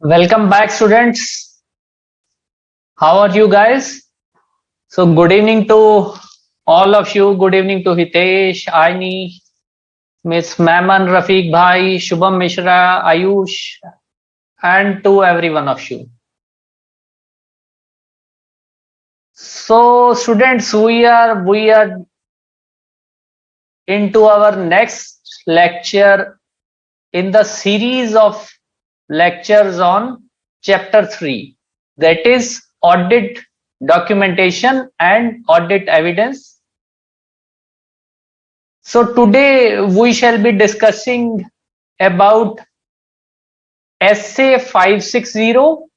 Welcome back, students. How are you guys? So, good evening to all of you. Good evening to Hitesh, Aini, Miss Maman, Rafiq Bhai, Shubham Mishra, Ayush, and to every one of you. So, students, we are into our next lecture in the series of lectures on chapter 3, that is audit documentation and audit evidence. So today we shall be discussing about SA560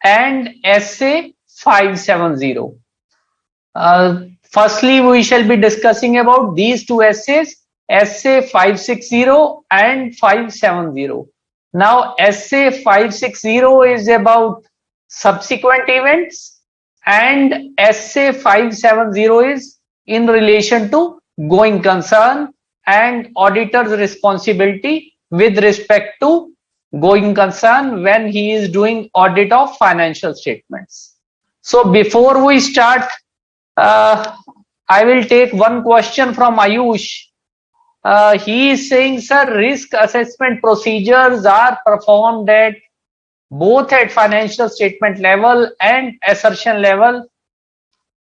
and SA570. Firstly, we shall be discussing about these two essays, SA560 and 570. Now, SA560 is about subsequent events and SA570 is in relation to going concern and auditor's responsibility with respect to going concern when he is doing audit of financial statements. So before we start, I will take one question from Ayush. He is saying, sir, risk assessment procedures are performed at both at financial statement level and assertion level.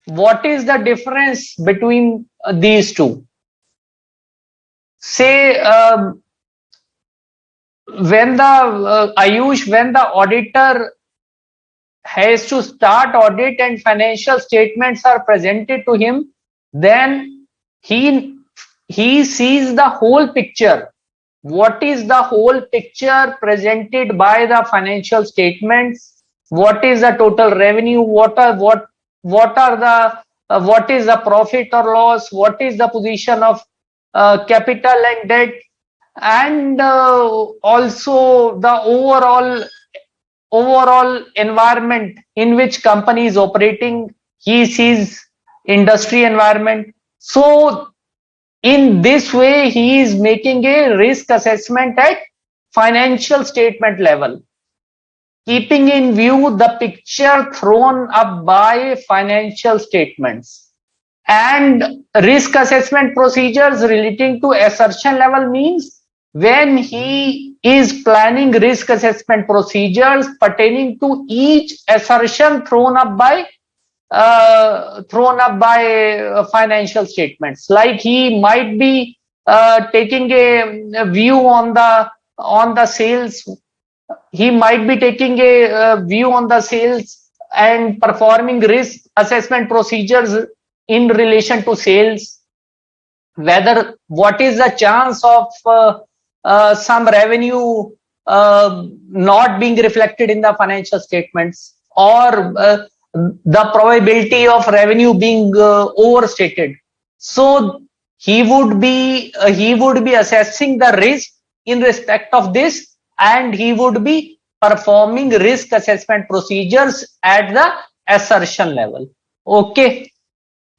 What is the difference between these two? Say, when the Ayush, when the auditor has to start audit and financial statements are presented to him, then he sees the whole picture. What is the whole picture presented by the financial statements? What is the total revenue? What is the profit or loss? What is the position of capital and debt? And also the overall environment in which company is operating. He sees industry environment. So in this way, he is making a risk assessment at financial statement level, keeping in view the picture thrown up by financial statements. And risk assessment procedures relating to assertion level means when he is planning risk assessment procedures pertaining to each assertion thrown up by financial statements. Like he might be taking a view on the sales. He might be taking a view on the sales and performing risk assessment procedures in relation to sales. Whether what is the chance of some revenue not being reflected in the financial statements, or the probability of revenue being overstated. So he would be assessing the risk in respect of this, and he would be performing risk assessment procedures at the assertion level. Okay,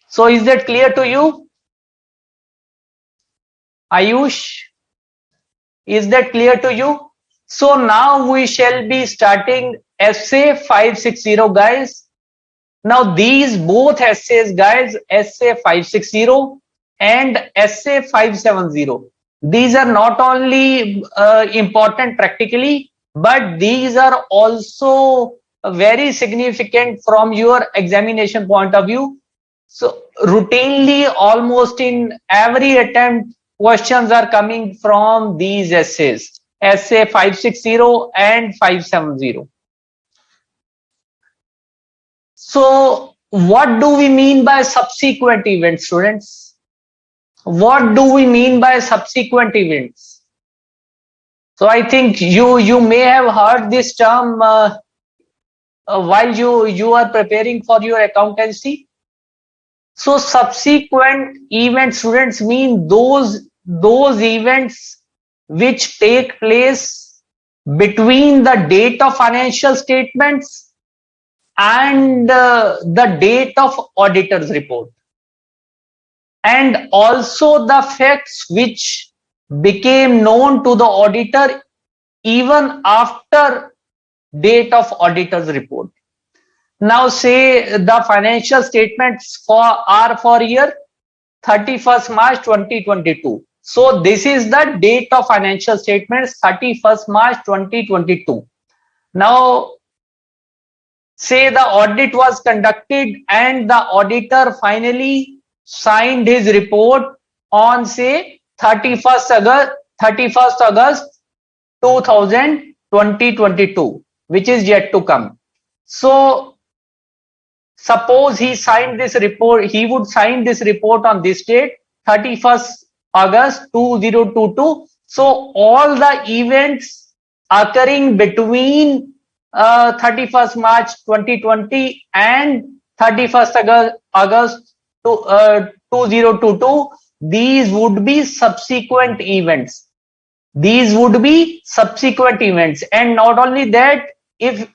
so is that clear to you, Ayush? Is that clear to you? So now we shall be starting SA560, guys. Now these both essays, guys, SA560 and SA570, these are not only important practically, but these are also very significant from your examination point of view. So routinely, almost in every attempt, questions are coming from these essays, SA560 and 570. So what do we mean by subsequent events, students? What do we mean by subsequent events? So I think you may have heard this term while you are preparing for your accountancy. So subsequent events, students, mean those events which take place between the date of financial statements and the date of auditor's report, and also the facts which became known to the auditor even after date of auditor's report. Now say the financial statements are for year 31st March 2022. So this is the date of financial statements, 31st March 2022. Now say the audit was conducted and the auditor finally signed his report on say 31st August 2022, which is yet to come. So suppose he signed this report, he would sign this report on this date, 31st August 2022. So all the events occurring between 31st March 2020 and 31st August 2022, these would be subsequent events. These would be subsequent events. And not only that, if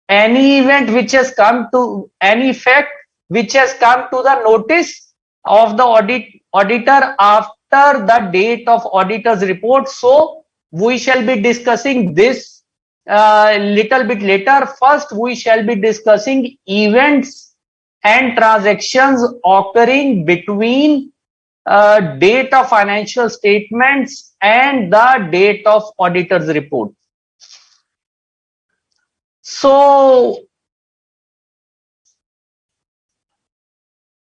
any event which has come to any fact which has come to the notice of the auditor after the date of auditor's report, so we shall be discussing this little bit later. First we shall be discussing events and transactions occurring between date of financial statements and the date of auditor's report. So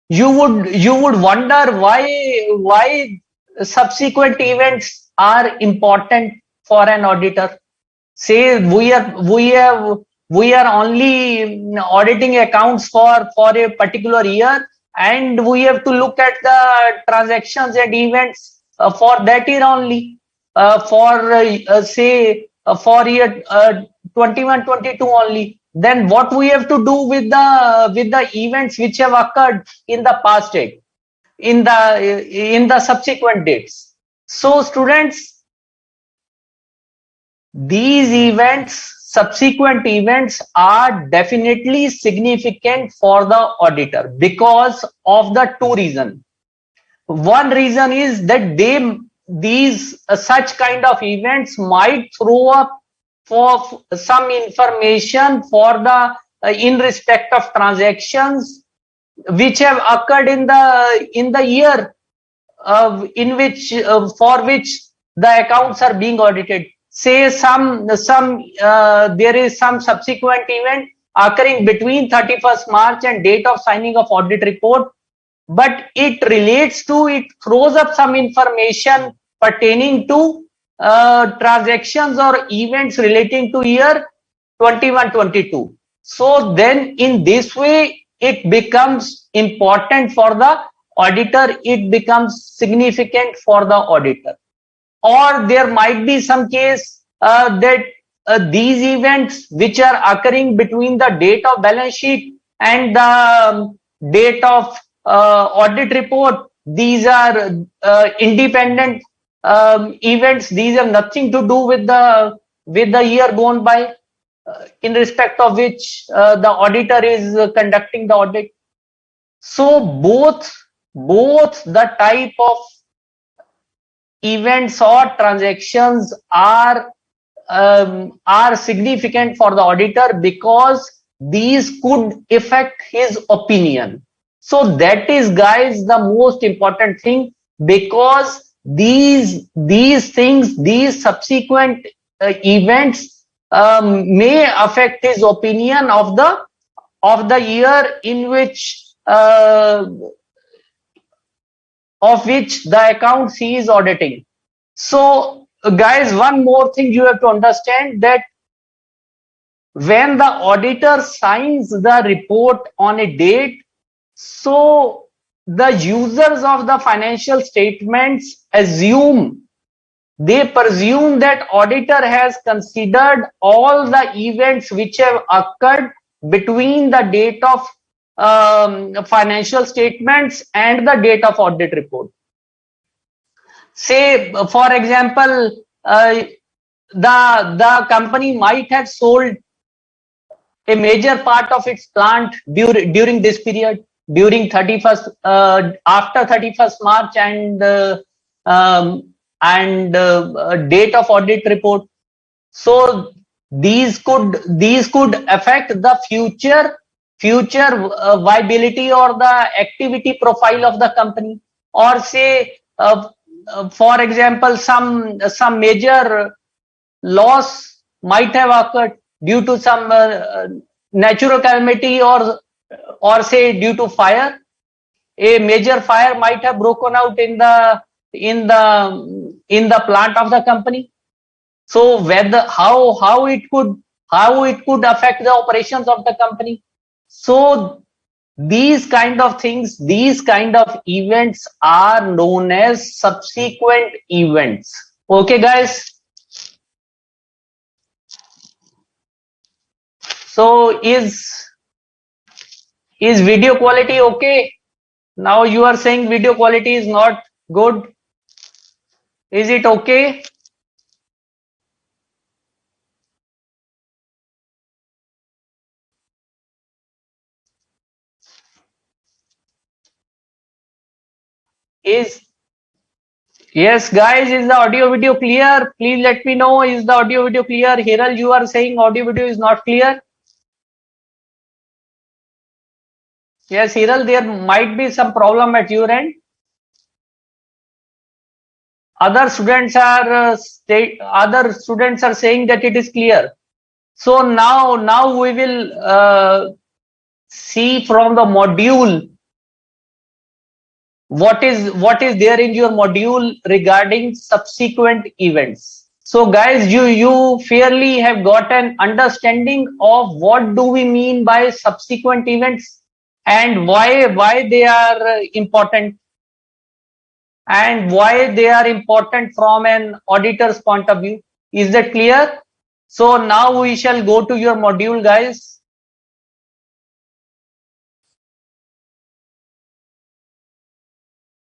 you would wonder why subsequent events are important for an auditor. Say we are only auditing accounts for a particular year, and we have to look at the transactions and events for that year only. For year 21-22 only. Then what we have to do with the events which have occurred in the past date, in the subsequent dates. So students, these events, subsequent events, are definitely significant for the auditor because of the two reasons. One reason is that these such kind of events might throw up for some information for the in respect of transactions which have occurred in the year in which for which the accounts are being audited. Say there is some subsequent event occurring between 31st March and date of signing of audit report, but it throws up some information pertaining to transactions or events relating to year 21-22. So then in this way it becomes important for the auditor, it becomes significant for the auditor. Or there might be some case that these events which are occurring between the date of balance sheet and the date of audit report, these are independent events. These have nothing to do with the year gone by, in respect of which the auditor is conducting the audit. So both the type of events or transactions are significant for the auditor because these could affect his opinion. So that is, guys, the most important thing, because these things, these subsequent events may affect his opinion of the year in which of which the accounts he is auditing. So guys, one more thing you have to understand, that when the auditor signs the report on a date, so the users of the financial statements presume that auditor has considered all the events which have occurred between the date of financial statements and the date of audit report. Say, for example, the company might have sold a major part of its plant during this period, during 31st after 31st March and date of audit report. So these could affect the future viability or the activity profile of the company, or say for example some major loss might have occurred due to some natural calamity, or say due to fire. A major fire might have broken out in the plant of the company. So whether how it could affect the operations of the company. So these kind of things, these kind of events are known as subsequent events. Okay, guys. So is video quality okay? Now you are saying video quality is not good. Is it okay? Yes, guys, is the audio video clear? Please let me know. Is the audio video clear? Hiral, you are saying audio video is not clear. Yes, Hiral, there might be some problem at your end. Other students are saying that it is clear. So now we will see from the module what is there in your module regarding subsequent events. So guys, you fairly have got an understanding of what do we mean by subsequent events and why they are important, and why they are important from an auditor's point of view. Is that clear? So now we shall go to your module, guys.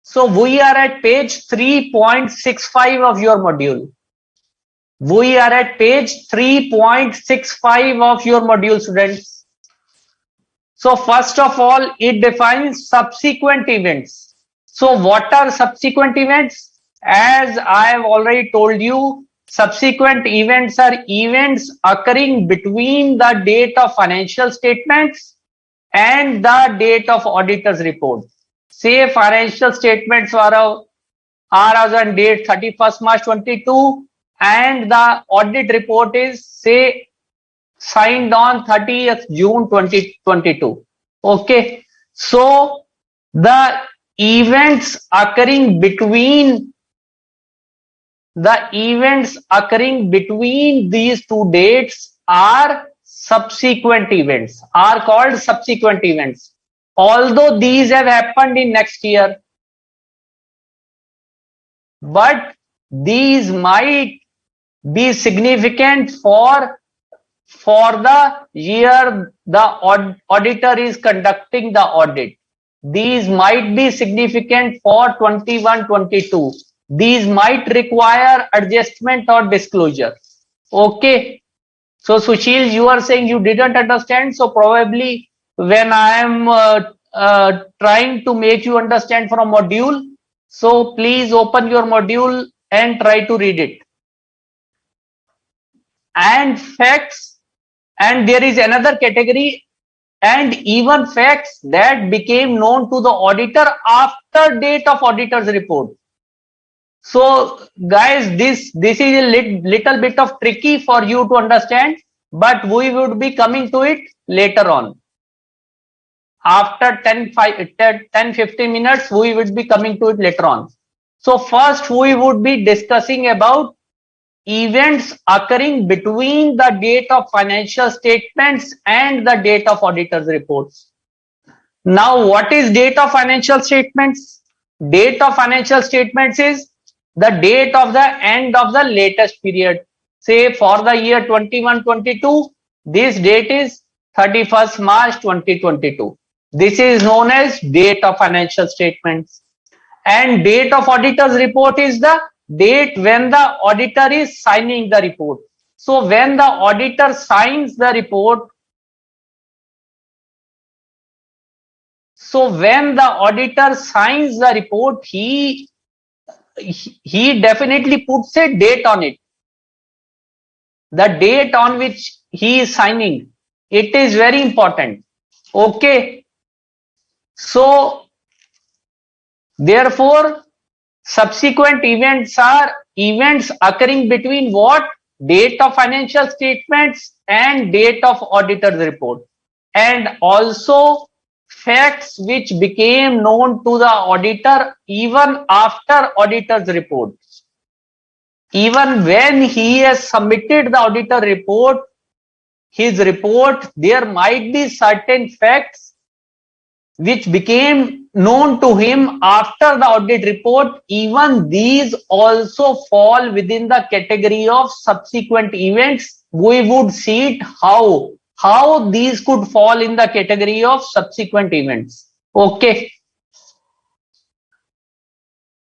So we are at page 3.65 of your module. We are at page 3.65 of your module, students. So first of all, it defines subsequent events. So what are subsequent events? As I have already told you, subsequent events are events occurring between the date of financial statements and the date of auditor's report. Say financial statements are as on date 31st March 22, and the audit report is say signed on 30th June 2022. Okay, so the events occurring between these two dates are subsequent events, are called subsequent events. Although these have happened in next year, but these might be significant for the year the auditor is conducting the audit. These might be significant for 21-22. These might require adjustment or disclosure. Okay. So Sushil, you are saying you didn't understand. So probably when I am trying to make you understand from module, so please open your module and try to read it. And facts, and there is another category, and even facts that became known to the auditor after date of auditor's report. So guys, this is a little bit of tricky for you to understand, but we would be coming to it later on. After 10-15 minutes, we would be coming to it later on. So first we would be discussing about events occurring between the date of financial statements and the date of auditor's reports. Now, what is date of financial statements? Date of financial statements is the date of the end of the latest period. Say for the year 21-22, this date is 31st March 2022. This is known as date of financial statements. And date of auditor's report is the date when the auditor is signing the report. So when the auditor signs the report, he definitely puts a date on it. the date on which he is signing, it is very important. Okay. So therefore, subsequent events are events occurring between what? Date of financial statements and date of auditor's report, and also facts which became known to the auditor even after auditor's report. Even when he has submitted the auditor report, his report, there might be certain facts which became known to him after the audit report. Even these also fall within the category of subsequent events. We would see it how these could fall in the category of subsequent events. Okay.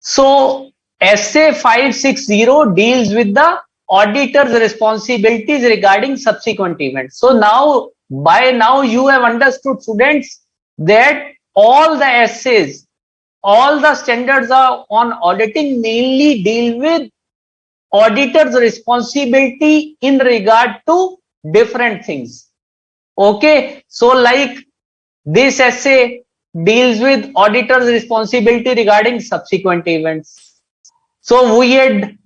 So SA560 deals with the auditor's responsibilities regarding subsequent events. So now, by now you have understood, students, that all the essays, all the standards are on auditing mainly deal with auditor's responsibility in regard to different things. Okay, so like this essay deals with auditor's responsibility regarding subsequent events. So we had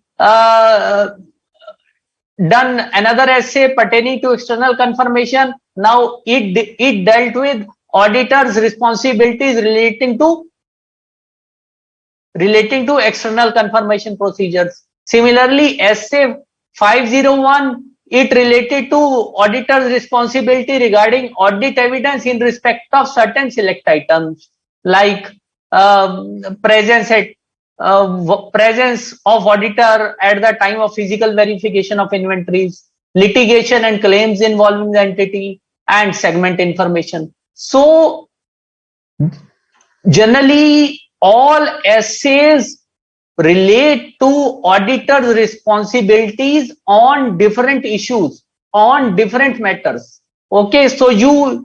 done another essay pertaining to external confirmation. Now it dealt with auditor's responsibilities relating to external confirmation procedures. Similarly, SA 501, it related to auditor's responsibility regarding audit evidence in respect of certain select items like presence of auditor at the time of physical verification of inventories, litigation and claims involving the entity, and segment information. So generally all essays relate to auditor's responsibilities on different issues, on different matters. Okay, so you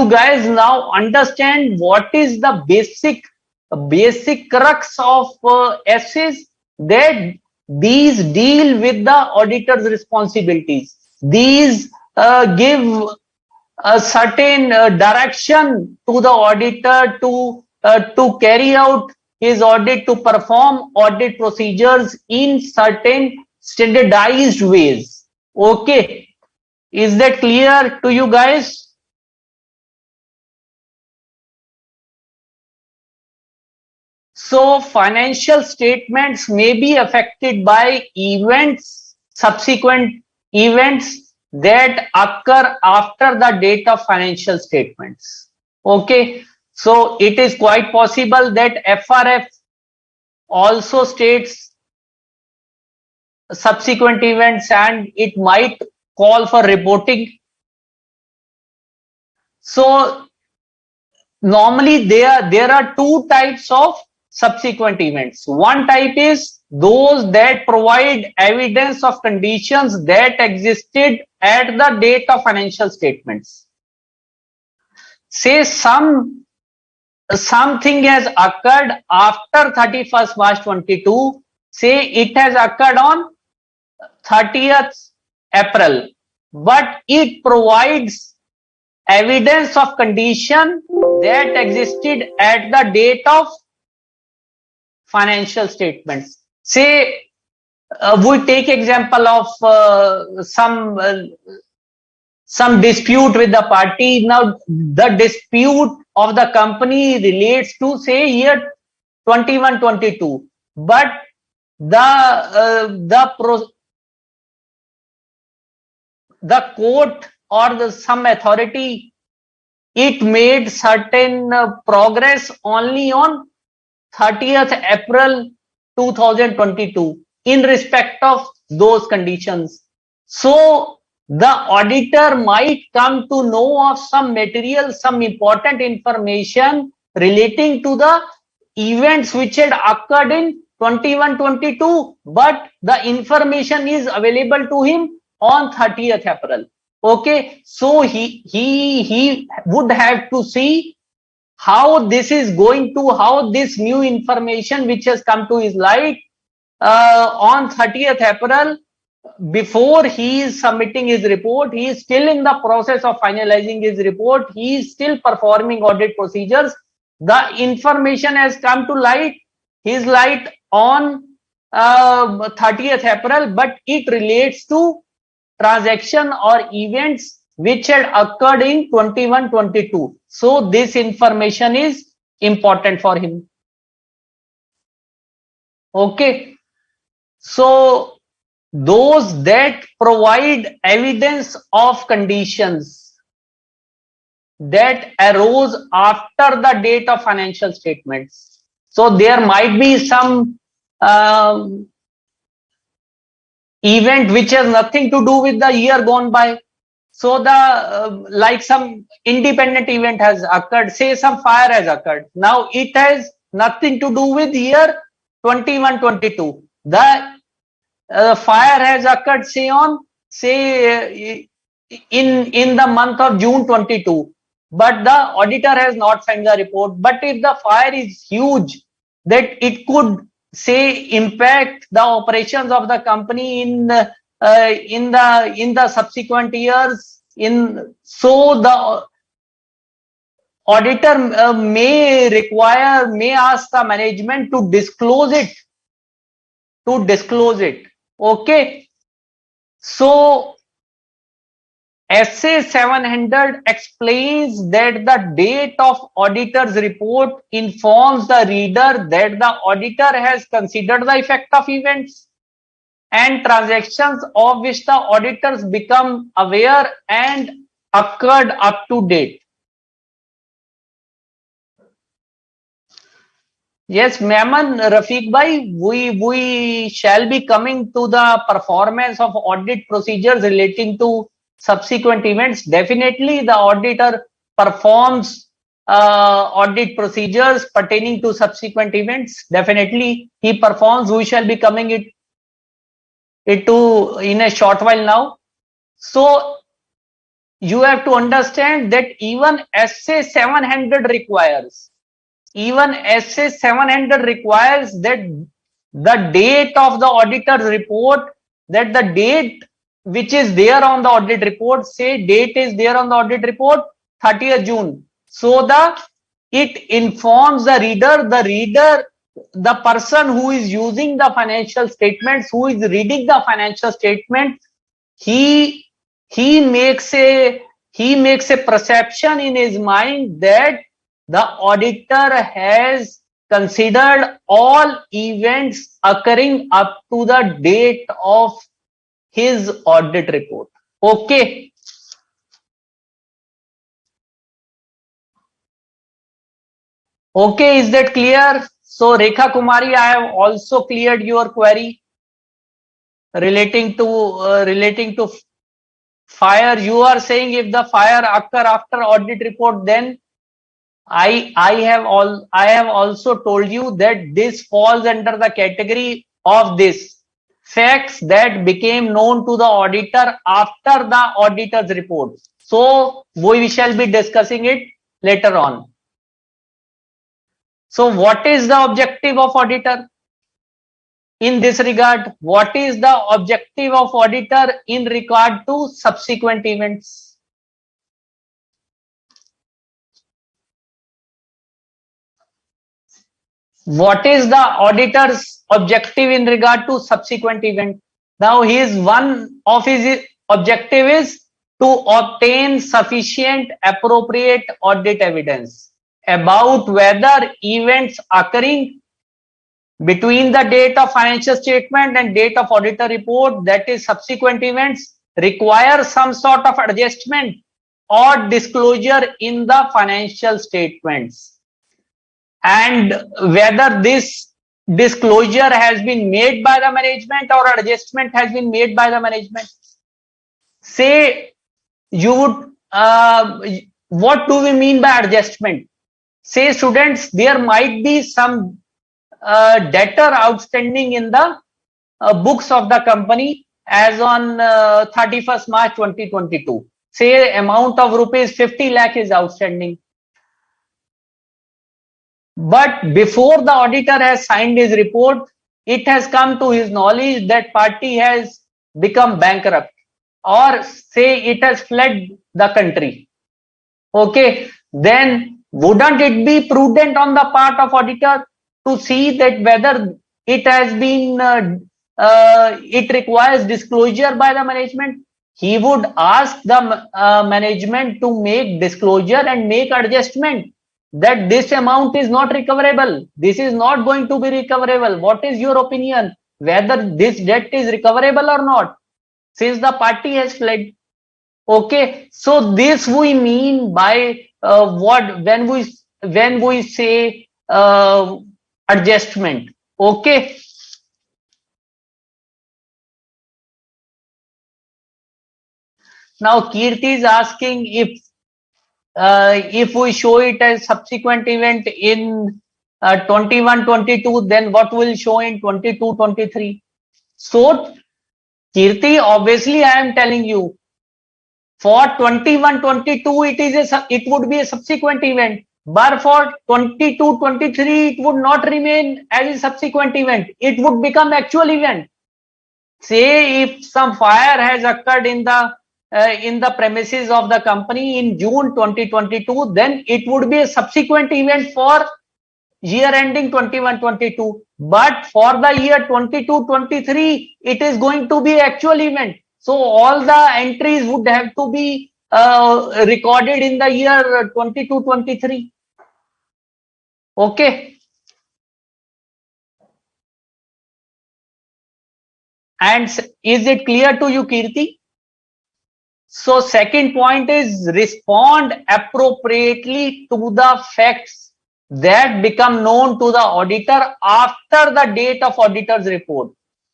guys now understand what is the basic crux of essays, that these deal with the auditor's responsibilities. These give a certain direction to the auditor to carry out his audit, to perform audit procedures in certain standardized ways. Okay, is that clear to you guys? So financial statements may be affected by events, subsequent events that occur after the date of financial statements. Okay, so it is quite possible that FRF also states subsequent events and it might call for reporting. So normally there are two types of subsequent events. One type is those that provide evidence of conditions that existed at the date of financial statements. Say something has occurred after 31st March 22, say it has occurred on 30th April, but it provides evidence of condition that existed at the date of financial statements. Say we take example of some dispute with the party. Now the dispute of the company relates to say year 21-22, but the court or some authority, it made certain progress only on 30th April 2022 in respect of those conditions. So the auditor might come to know of some material, some important information relating to the events which had occurred in 21-22, but the information is available to him on 30th April. Okay, so he would have to see how this is going to, how this new information which has come to his light on 30th April before he is submitting his report, he is still in the process of finalizing his report. He is still performing audit procedures. The information has come to light, his light on 30th April, but it relates to transaction or events which had occurred in 21-22. So this information is important for him. Okay. So those that provide evidence of conditions that arose after the date of financial statements. So there might be some event which has nothing to do with the year gone by. So the like some independent event has occurred, say some fire has occurred. Now it has nothing to do with year 21-22. The fire has occurred, say on in the month of June 22, but the auditor has not sent the report. But if the fire is huge, that it could say impact the operations of the company in the subsequent years. So the auditor may ask the management to disclose it. Okay. So SA700 explains that the date of auditor's report informs the reader that the auditor has considered the effect of events and transactions of which the auditors become aware and occurred up to date. Yes, Mehman, Rafiq bhai, we shall be coming to the performance of audit procedures relating to subsequent events. Definitely, the auditor performs audit procedures pertaining to subsequent events. Definitely, he performs. We shall be coming it to in a short while now. So you have to understand that even SA700 requires. Even SA700 requires that the date of the auditor's report, that the date which is there on the audit report, say date is there on the audit report 30th June. So it informs the reader, the person who is using the financial statements, who is reading the financial statement, he makes a perception in his mind that the auditor has considered all events occurring up to the date of his audit report. Okay. Okay, is that clear? So Rekha Kumari, I have also cleared your query relating to fire. You are saying if the fire occur after audit report, then I have also told you that this falls under the category of this facts that became known to the auditor after the auditor's report. So we shall be discussing it later on. So what is the objective of auditor in this regard? What is the objective of auditor in regard to subsequent events? What is the auditor's objective in regard to subsequent event? Now, one of his objective is to obtain sufficient appropriate audit evidence about whether events occurring between the date of financial statement and date of auditor report, that is subsequent events, require some sort of adjustment or disclosure in the financial statements, and whether this disclosure has been made by the management or adjustment has been made by the management. Say you would what do we mean by adjustment? Say students, there might be some debtor outstanding in the books of the company as on 31st March 2022. Say amount of rupees 50 lakh is outstanding. But before the auditor has signed his report, it has come to his knowledge that party has become bankrupt, or say it has fled the country, okay, then wouldn't it be prudent on the part of auditor to see that whether it has been it requires disclosure by the management? He would ask the management to make disclosure and make adjustment that this amount is not recoverable, this is not going to be recoverable. What is your opinion whether this debt is recoverable or not, since the party has fled? Okay, so this we mean by what when we say adjustment. Okay. Now Kirti is asking if we show it as subsequent event in 21-22, then what will show in 22-23? So Kirti, obviously I am telling you, for 21-22 it would be a subsequent event, but for 22-23 it would not remain as a subsequent event, it would become actual event. Say if some fire has occurred in the premises of the company in June 2022, then it would be a subsequent event for year ending 21-22, but for the year 22-23 it is going to be actual event. So all the entries would have to be recorded in the year 22-23. Okay. And is it clear to you, Kirti? So second point is respond appropriately to the facts that become known to the auditor after the date of auditor's report.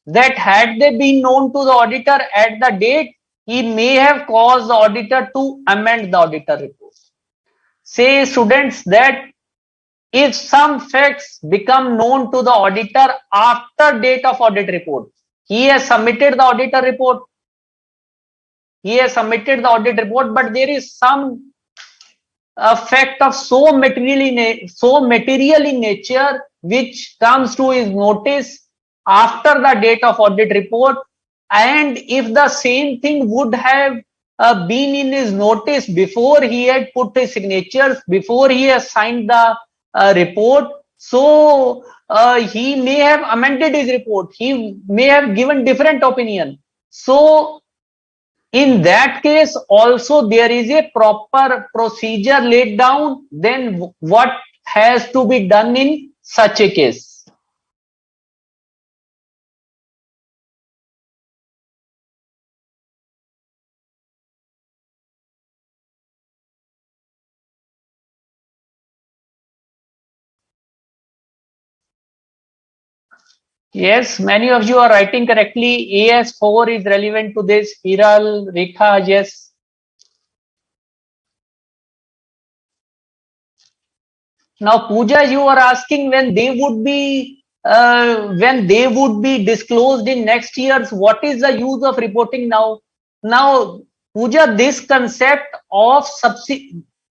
That had they been known to the auditor at the date, he may have caused the auditor to amend the auditor report. Say students that if some facts become known to the auditor after date of audit report, he has submitted the auditor report, but there is some fact of so material in nature which comes to his notice after the date of audit report, and if the same thing would have been in his notice before he had put his signatures, before he has signed the report, so he may have amended his report, he may have given different opinion. So in that case also there is a proper procedure laid down. Then what has to be done in such a case? Yes, many of you are writing correctly. AS4 is relevant to this. Hiral, Rekha, yes. Now, Pooja, you are asking when they would be disclosed in next years. What is the use of reporting now? Now, Pooja, this concept of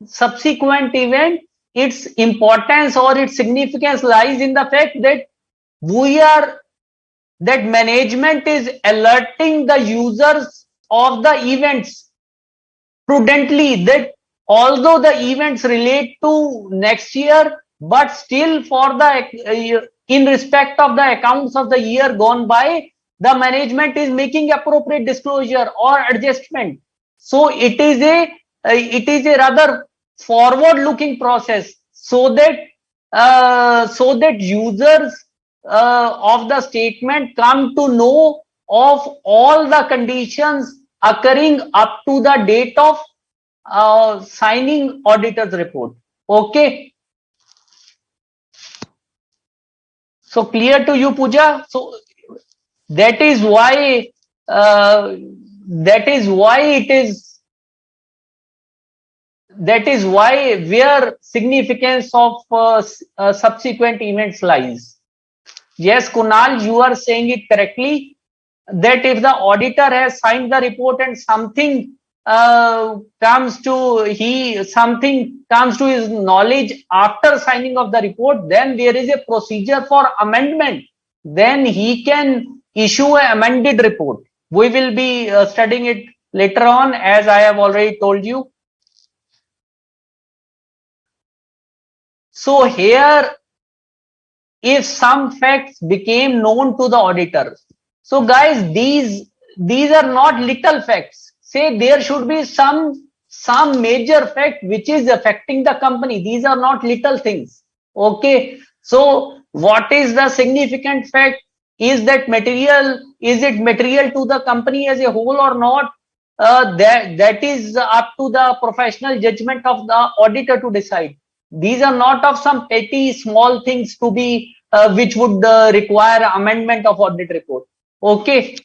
subsequent event, its importance or its significance lies in the fact that that management is alerting the users of the events prudently, that although the events relate to next year, but still for the in respect of the accounts of the year gone by, the management is making appropriate disclosure or adjustment. So it is a rather forward looking process, so that users of the statement come to know of all the conditions occurring up to the date of signing auditor's report. Okay. So clear to you, Pooja? So that is why where significance of subsequent events lies. Yes, Kunal, you are saying it correctly, that if the auditor has signed the report and something comes to his knowledge after signing of the report, then there is a procedure for amendment. Then he can issue an amended report. We will be studying it later on, as I have already told you. So here, if some facts became known to the auditor. So guys, these are not little facts. Say there should be some major fact which is affecting the company. These are not little things. Okay. So what is the significant fact? Is that material? Is it material to the company as a whole or not? That is up to the professional judgment of the auditor to decide. These are not of some petty small things to be which would require amendment of audit report. Okay.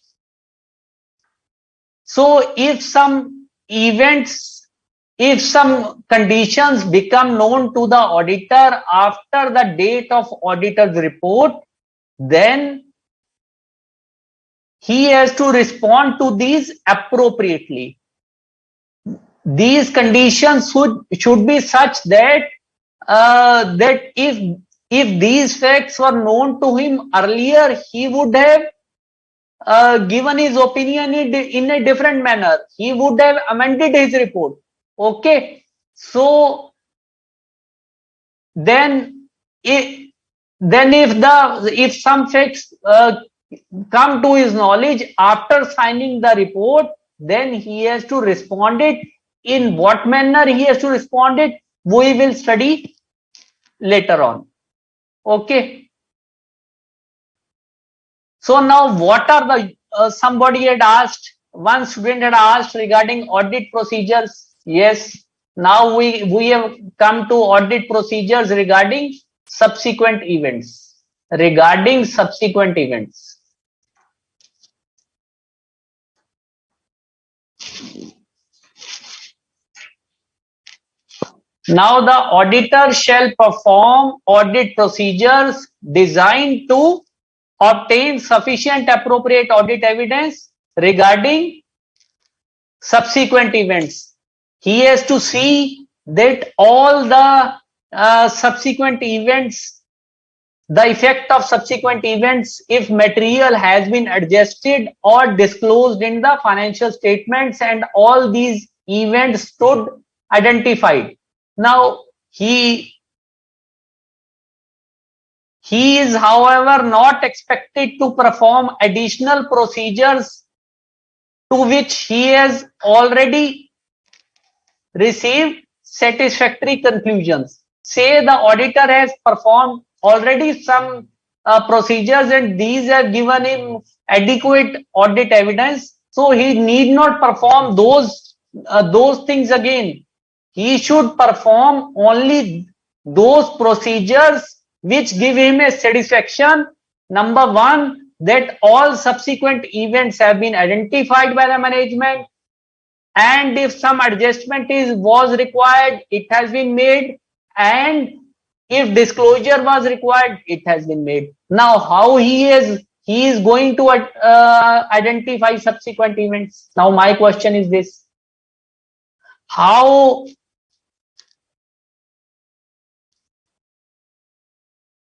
So if some events, if some conditions become known to the auditor after the date of auditor's report, then he has to respond to these appropriately. These conditions should be such that that if these facts were known to him earlier, he would have given his opinion in a different manner. He would have amended his report. Okay. So then if some facts come to his knowledge after signing the report, then he has to respond it. In what manner he has to respond it, we will study later on. Okay. So now what are the somebody had asked, one student had asked regarding audit procedures. Yes, now we have come to audit procedures regarding subsequent events. Regarding subsequent events. Now the auditor shall perform audit procedures designed to obtain sufficient appropriate audit evidence regarding subsequent events. He has to see that all the subsequent events, the effect of subsequent events, if material has been adjusted or disclosed in the financial statements, and all these events stood identified. Now he is, however, not expected to perform additional procedures to which he has already received satisfactory conclusions. Say the auditor has performed already some procedures and these have given him adequate audit evidence, so he need not perform those things again. He should perform only those procedures which give him a satisfaction. Number one, that all subsequent events have been identified by the management, and if some adjustment was required, it has been made, and if disclosure was required, it has been made. Now how he is going to identify subsequent events? Now my question is this: how?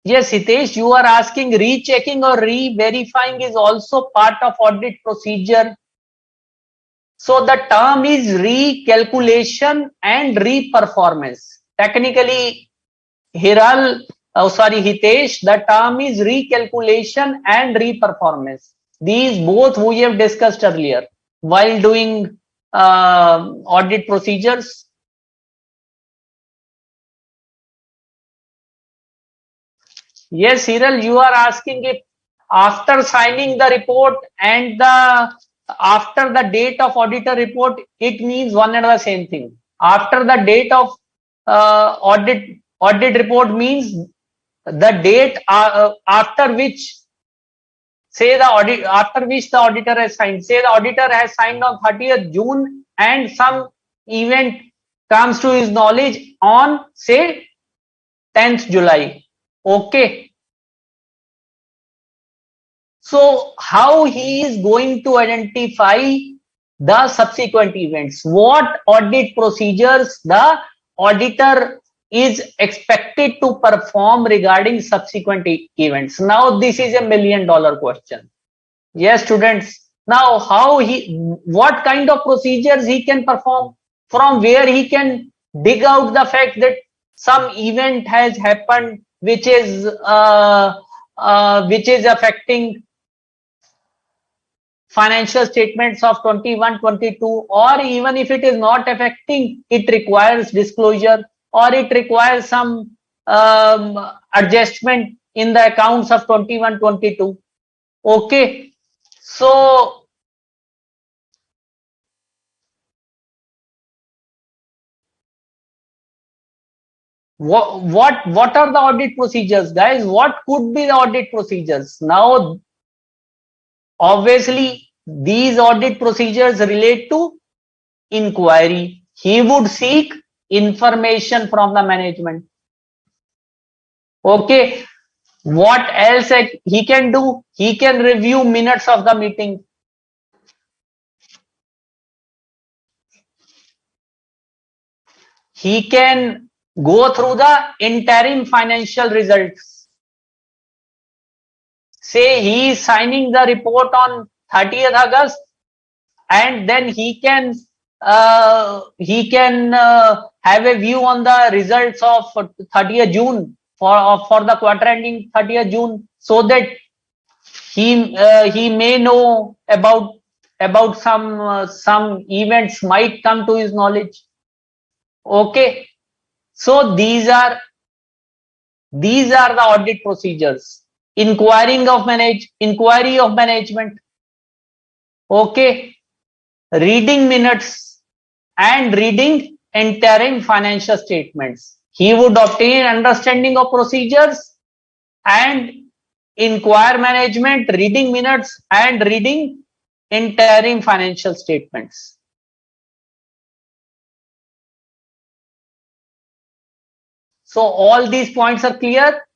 Yes, Hitesh, you are asking rechecking or re-verifying is also part of audit procedure. So the term is recalculation and re-performance. Technically, Hitesh, the term is recalculation and re-performance. These both we have discussed earlier while doing audit procedures. Yes, Hiral, you are asking if after signing the report and after the date of auditor report, it means one and the same thing. After the date of audit report means the date after which, say the auditor has signed. Say the auditor has signed on 30th June and some event comes to his knowledge on, say, 10th July. Okay. So how he is going to identify the subsequent events? What audit procedures the auditor is expected to perform regarding subsequent events? Now this is $1 million question. Yes, students. Now, what kind of procedures he can perform, from where he can dig out the fact that some event has happened which is affecting financial statements of 21-22, or even if it is not affecting, it requires disclosure, or it requires some adjustment in the accounts of 21-22. Okay, so what are the audit procedures, guys? What could be the audit procedures? Now, obviously, these audit procedures relate to inquiry. He would seek information from the management. Okay, what else he can do? He can review minutes of the meeting. He can go through the interim financial results. Say he is signing the report on 30th August, and then he can have a view on the results of 30th June for the quarter ending 30th June, so that he may know about some events might come to his knowledge. Okay, so these are the audit procedures. Inquiry of management. Okay, reading minutes and reading interim financial statements. He would obtain understanding of procedures and inquire management, reading minutes and reading interim financial statements. So all these points are clear.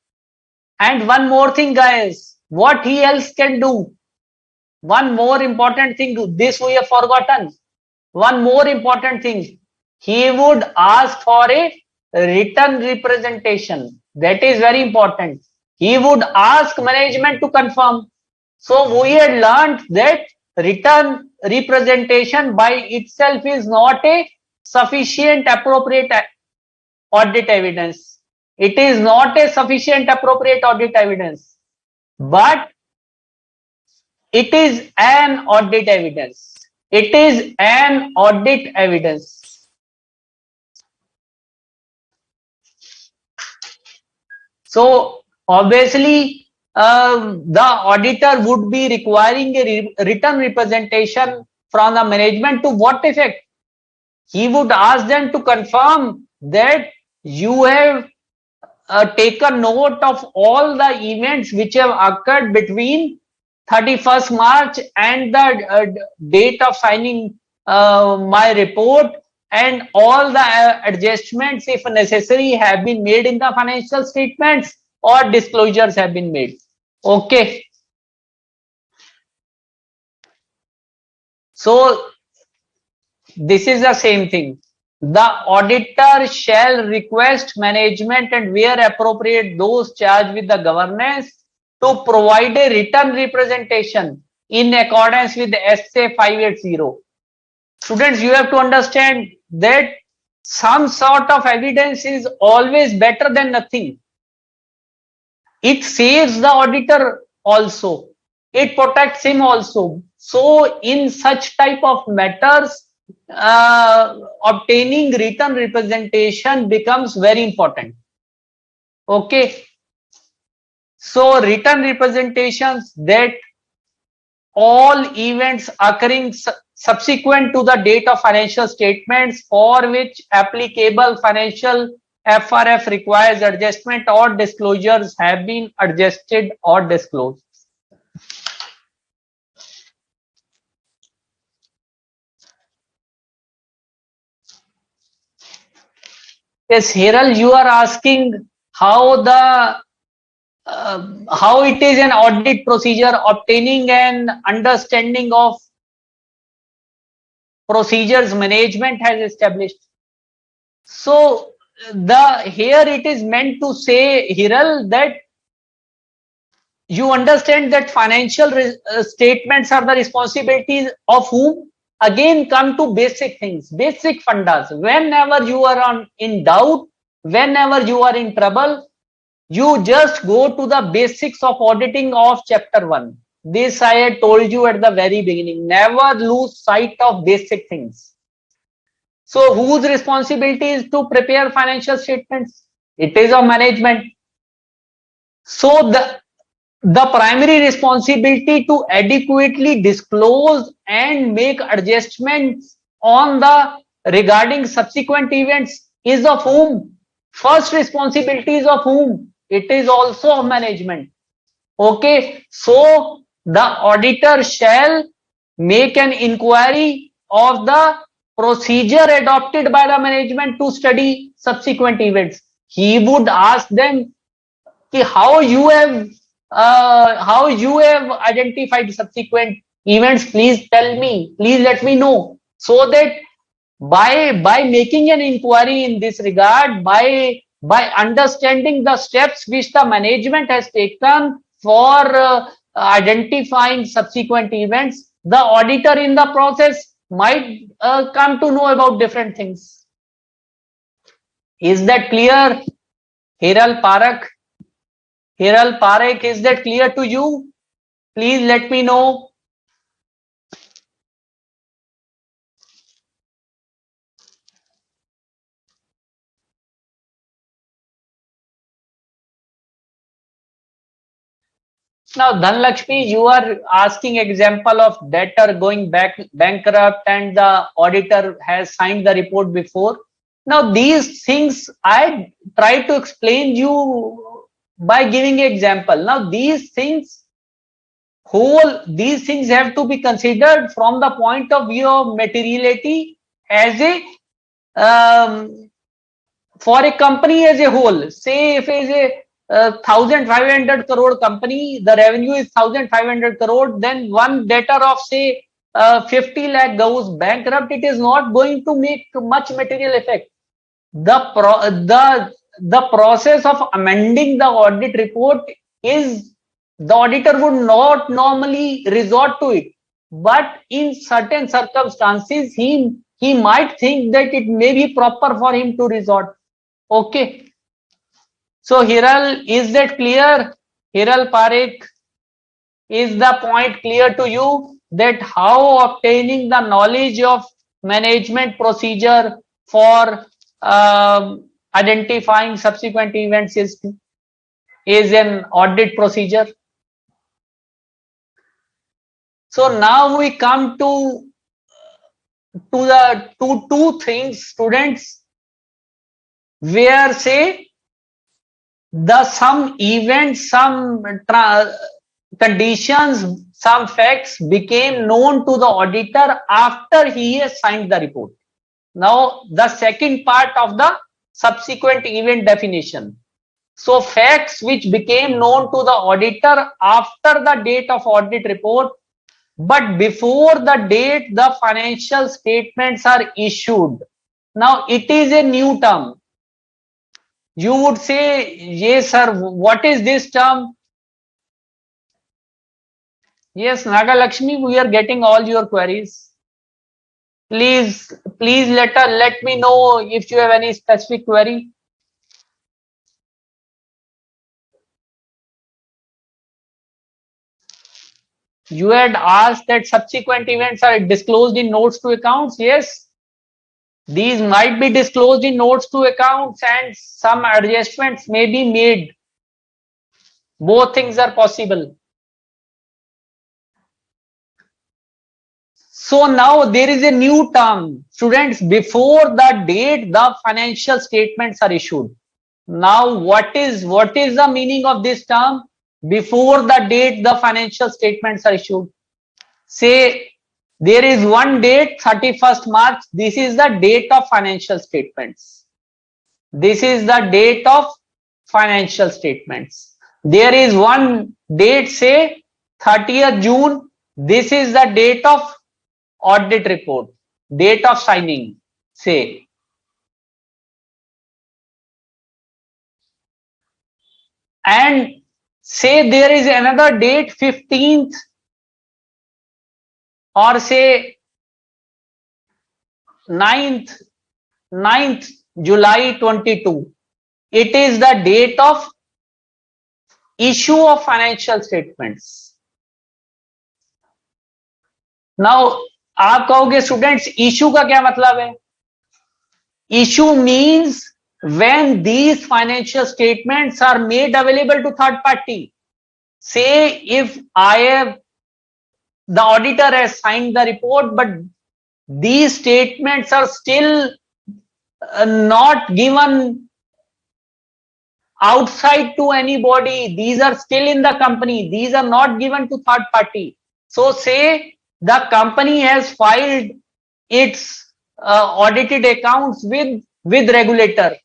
And one more thing, guys, what he else can do? One more important thing, this we have forgotten. One more important thing, he would ask for a written representation. That is very important. He would ask management to confirm. So we had learned that written representation by itself is not a sufficient appropriate audit evidence. It is not a sufficient appropriate audit evidence, but it is an audit evidence. It is an audit evidence. So obviously, the auditor would be requiring a written representation from the management. To what effect? He would ask them to confirm that you have taken note of all the events which have occurred between 31st March and the date of signing my report, and all the adjustments, if necessary, have been made in the financial statements, or disclosures have been made. Okay. So this is the same thing. The auditor shall request management, and where appropriate those charged with the governance, to provide a written representation in accordance with the SA580. Students, you have to understand that some sort of evidence is always better than nothing. It saves the auditor also. It protects him also. So in such type of matters, obtaining written representation becomes very important. Okay. So written representations that all events occurring subsequent to the date of financial statements for which applicable financial FRF requires adjustment or disclosures have been adjusted or disclosed. Yes, Hiral, you are asking how it is an audit procedure obtaining an understanding of procedures management has established. So here it is meant to say, Hiral, that you understand that financial statements are the responsibilities of whom? Again, come to basic things, basic fundas. Whenever you are in doubt, whenever you are in trouble, you just go to the basics of auditing of chapter 1. This I had told you at the very beginning. Never lose sight of basic things. So whose responsibility is to prepare financial statements? It is of management. So the primary responsibility to adequately disclose and make adjustments on the regarding subsequent events is of whom? First responsibility is of whom? It is also of management. Okay, so the auditor shall make an inquiry of the procedure adopted by the management to study subsequent events. He would ask them how you have identified subsequent events. Please tell me, please let me know, so that by making an inquiry in this regard, by understanding the steps which the management has taken for identifying subsequent events, the auditor in the process might come to know about different things. Is that clear, Hiral Parak? Hiral Parekh, is that clear to you? Please let me know. Now, Dhanlakshmi, you are asking example of debtor going bankrupt and the auditor has signed the report before. Now, these things I try to explain you by giving example. Now, these things have to be considered from the point of view of materiality as a for a company as a whole. Say if it is a 1,500 crore company, the revenue is 1,500 crore, then one debtor of say 50 lakh goes bankrupt, it is not going to make much material effect. The process of amending the audit report is, the auditor would not normally resort to it, but in certain circumstances he might think that it may be proper for him to resort. Okay, so Hiral, is that clear? Hiral Parekh, is the point clear to you that how obtaining the knowledge of management procedure for identifying subsequent events is an audit procedure? So now we come to the two things, students, where say some events, some conditions, some facts became known to the auditor after he has signed the report. Now, the second part of the subsequent event definition. So, facts which became known to the auditor after the date of audit report, but before the date the financial statements are issued. Now, it is a new term. You would say, yes, sir, what is this term? Yes, Nagalakshmi, we are getting all your queries. Please let me know if you have any specific query. You had asked that subsequent events are disclosed in notes to accounts. Yes, these might be disclosed in notes to accounts and some adjustments may be made. Both things are possible. So now there is a new term, students, before the date the financial statements are issued. Now what is the meaning of this term? Before the date the financial statements are issued. Say there is one date, 31st March, this is the date of financial statements. This is the date of financial statements. There is one date, say 30th June, this is the date of audit report, date of signing, say. And say there is another date 15th or say 9th July 22. It is the date of issue of financial statements. Now आप कहोगे students issue का क्या मतलब है? Issue means when these financial statements are made available to third party. Say if the auditor has signed the report, but these statements are still not given outside to anybody. These are still in the company. These are not given to third party. So say the company has filed its audited accounts with regulator.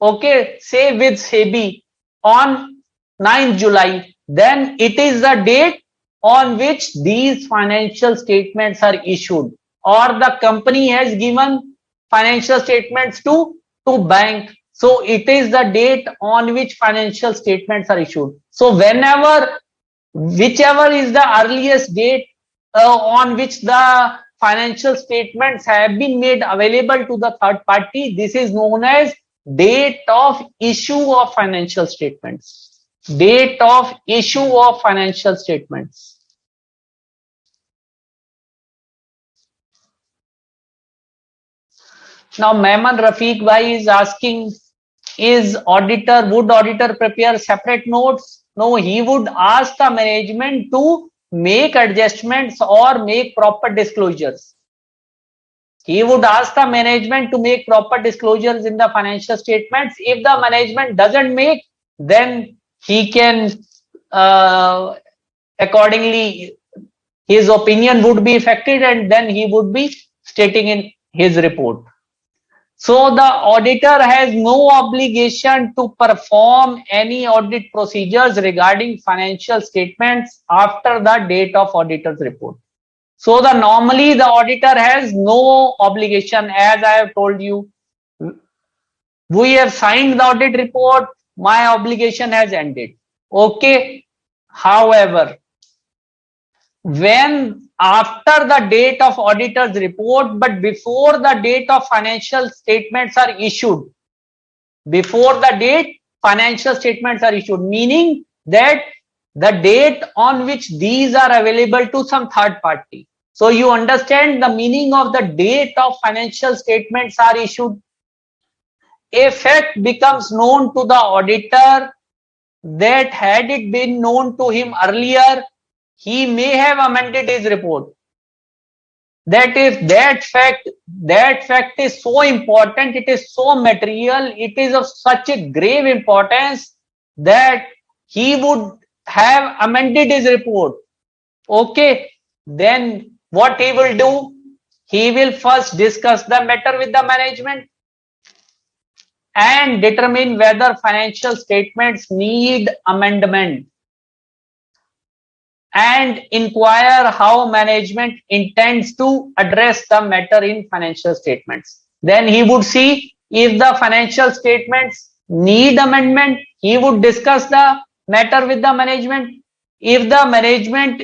Okay, say with SEBI on 9th July. Then it is the date on which these financial statements are issued, or the company has given financial statements to bank. So it is the date on which financial statements are issued. So whichever is the earliest date on which the financial statements have been made available to the third party, this is known as date of issue of financial statements. Date of issue of financial statements. Now Mehman Rafiq Bhai is asking, would auditor prepare separate notes? No, he would ask the management to make adjustments or make proper disclosures. He would ask the management to make proper disclosures in the financial statements. If the management doesn't make, then he can accordingly, his opinion would be affected, and then he would be stating in his report. So the auditor has no obligation to perform any audit procedures regarding financial statements after the date of auditor's report. So normally the auditor has no obligation. As I have told you, we have signed the audit report, my obligation has ended. Okay. However, when after the date of auditor's report, but before the date of financial statements are issued, meaning that the date on which these are available to some third party. So you understand the meaning of the date of financial statements are issued. A fact becomes known to the auditor that had it been known to him earlier, he may have amended his report. That if that fact is so important, it is so material, it is of such a grave importance that he would have amended his report. Okay, then what he will do? He will first discuss the matter with the management and determine whether financial statements need amendment, and inquire how management intends to address the matter in financial statements. Then he would see if the financial statements need amendment. He would discuss the matter with the management. If the management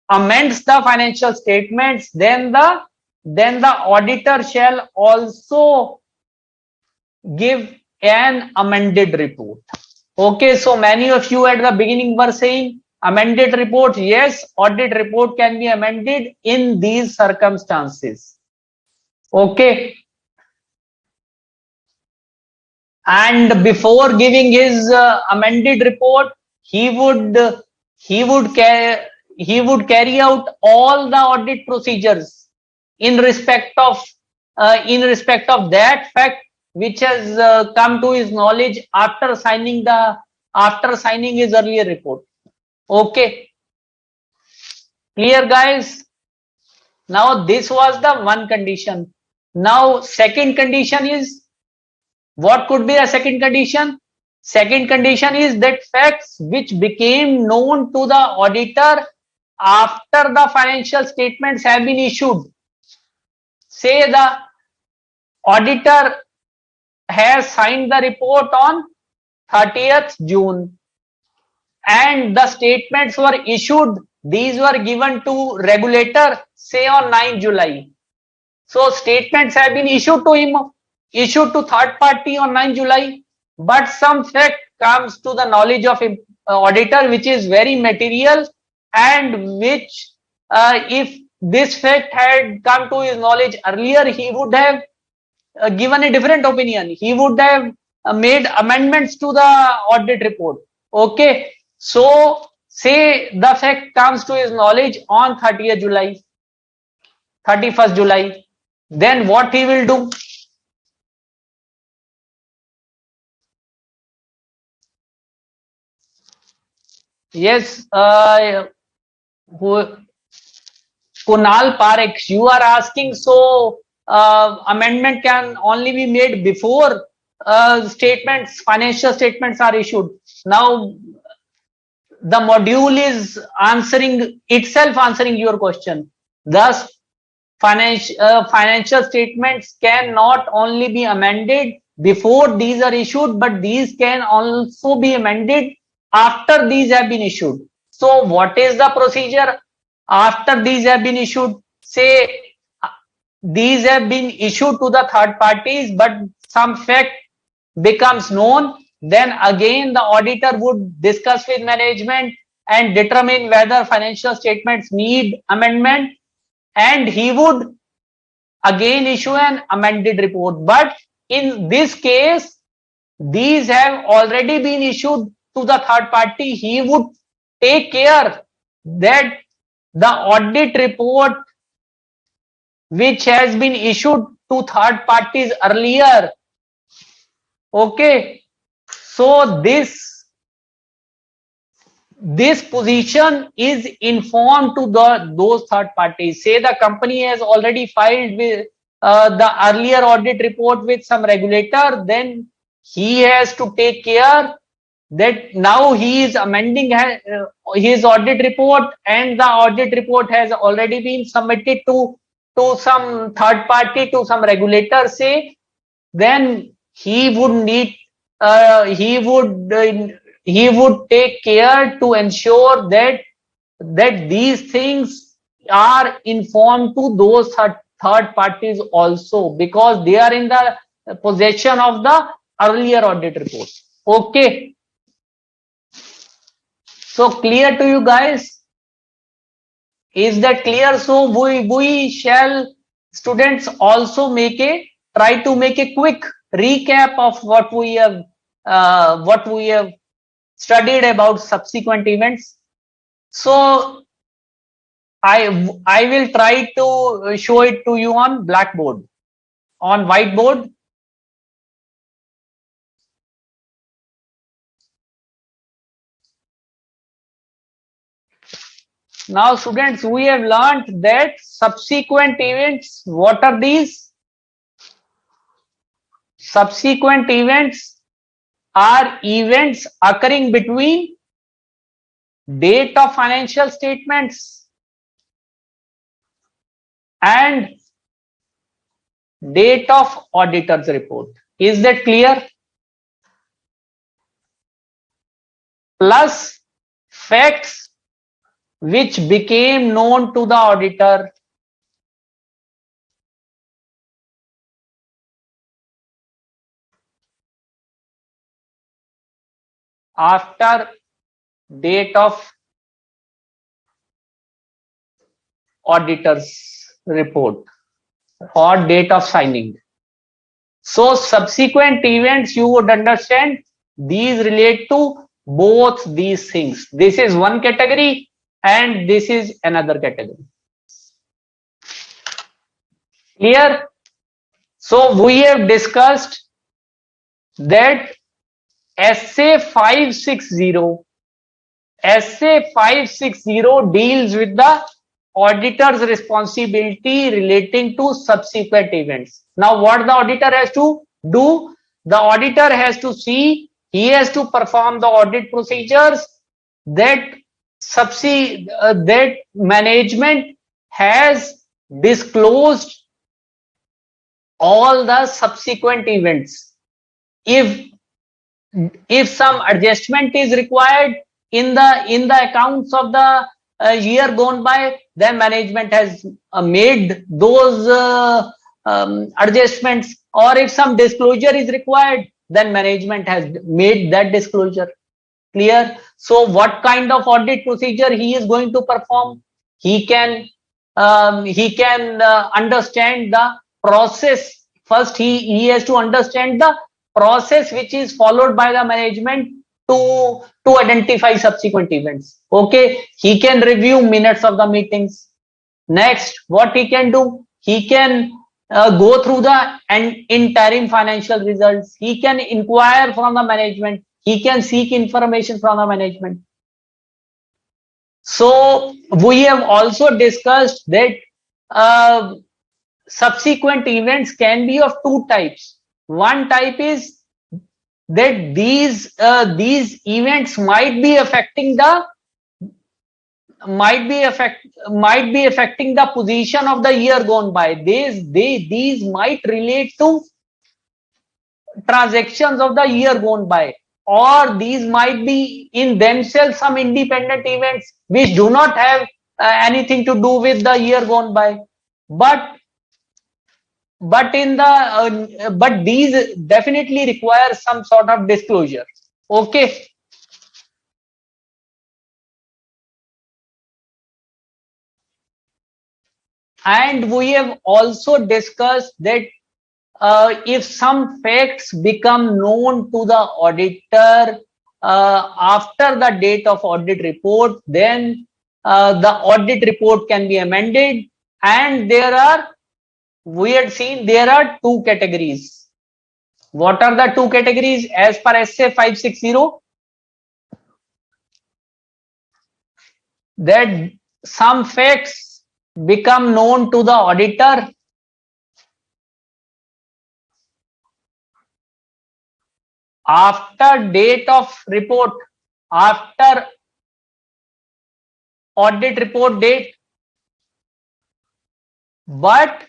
amends the financial statements, then the auditor shall also give an amended report. Okay, so many of you at the beginning were saying amended report. Yes, audit report can be amended in these circumstances. Okay. And before giving his amended report, he would carry out all the audit procedures in respect of that fact which has come to his knowledge after signing his earlier report. Okay, clear guys? Now this was the one condition. Now second condition is, what could be the second condition? Second condition is that facts which became known to the auditor after the financial statements have been issued. Say the auditor has signed the report on 30th June. and the statements were issued. These were given to regulator, say on 9 July. So statements have been issued to him, issued to third party on 9 July, but some fact comes to the knowledge of auditor, which is very material, and which if this fact had come to his knowledge earlier, he would have given a different opinion. He would have made amendments to the audit report. Okay. So say the fact comes to his knowledge on 30th July, 31st July. Then what he will do? Yes, Kunal Parekh, you are asking, so amendment can only be made before statements, financial statements are issued. Now, the module is answering itself, answering your question. Thus, financial statements can not only be amended before these are issued, but these can also be amended after these have been issued. So what is the procedure after these have been issued? Say these have been issued to the third parties, but some fact becomes known, then again the auditor would discuss with management and determine whether financial statements need amendment, and he would again issue an amended report. But in this case, these have already been issued to the third party. He would take care that the audit report which has been issued to third parties earlier, okay, so this position is informed to those third parties. Say the company has already filed with the earlier audit report with some regulator, then he has to take care that now he is amending his audit report, and the audit report has already been submitted to some third party, to some regulator, say, then he would need he would take care to ensure that these things are informed to those third parties also, because they are in the possession of the earlier audit report. Okay. So clear to you guys? Is that clear? So we shall, students, also try to make a quick recap of what we have studied about subsequent events. So I will try to show it to you on blackboard, on whiteboard. Now students, we have learned that subsequent events, what are these? Subsequent events are events occurring between date of financial statements and date of auditor's report. Is that clear? Plus facts which became known to the auditor after date of auditor's report or date of signing. So subsequent events, you would understand, these relate to both these things. This is one category and this is another category. Clear? So we have discussed that SA560 deals with the auditor's responsibility relating to subsequent events. Now what the auditor has to do? The auditor has to see, he has to perform the audit procedures that that management has disclosed all the subsequent events. If some adjustment is required, in the accounts of the year gone by, then management has made those adjustments, or if some disclosure is required, then management has made that disclosure. Clear? So what kind of audit procedure he is going to perform? He can understand the process. First, he has to understand the process which is followed by the management to identify subsequent events. Okay, he can review minutes of the meetings. Next, what he can do? He can go through the interim financial results. He can inquire from the management. He can seek information from the management. So we have also discussed that subsequent events can be of two types. One type is that these events might be affecting the position of the year gone by. These might relate to transactions of the year gone by, or these might be in themselves some independent events which do not have anything to do with the year gone by, but these definitely require some sort of disclosure. Okay. And we have also discussed that if some facts become known to the auditor after the date of audit report, then the audit report can be amended. And we had seen there are two categories. What are the two categories as per SA560? That some facts become known to the auditor after date of report, after audit report date, but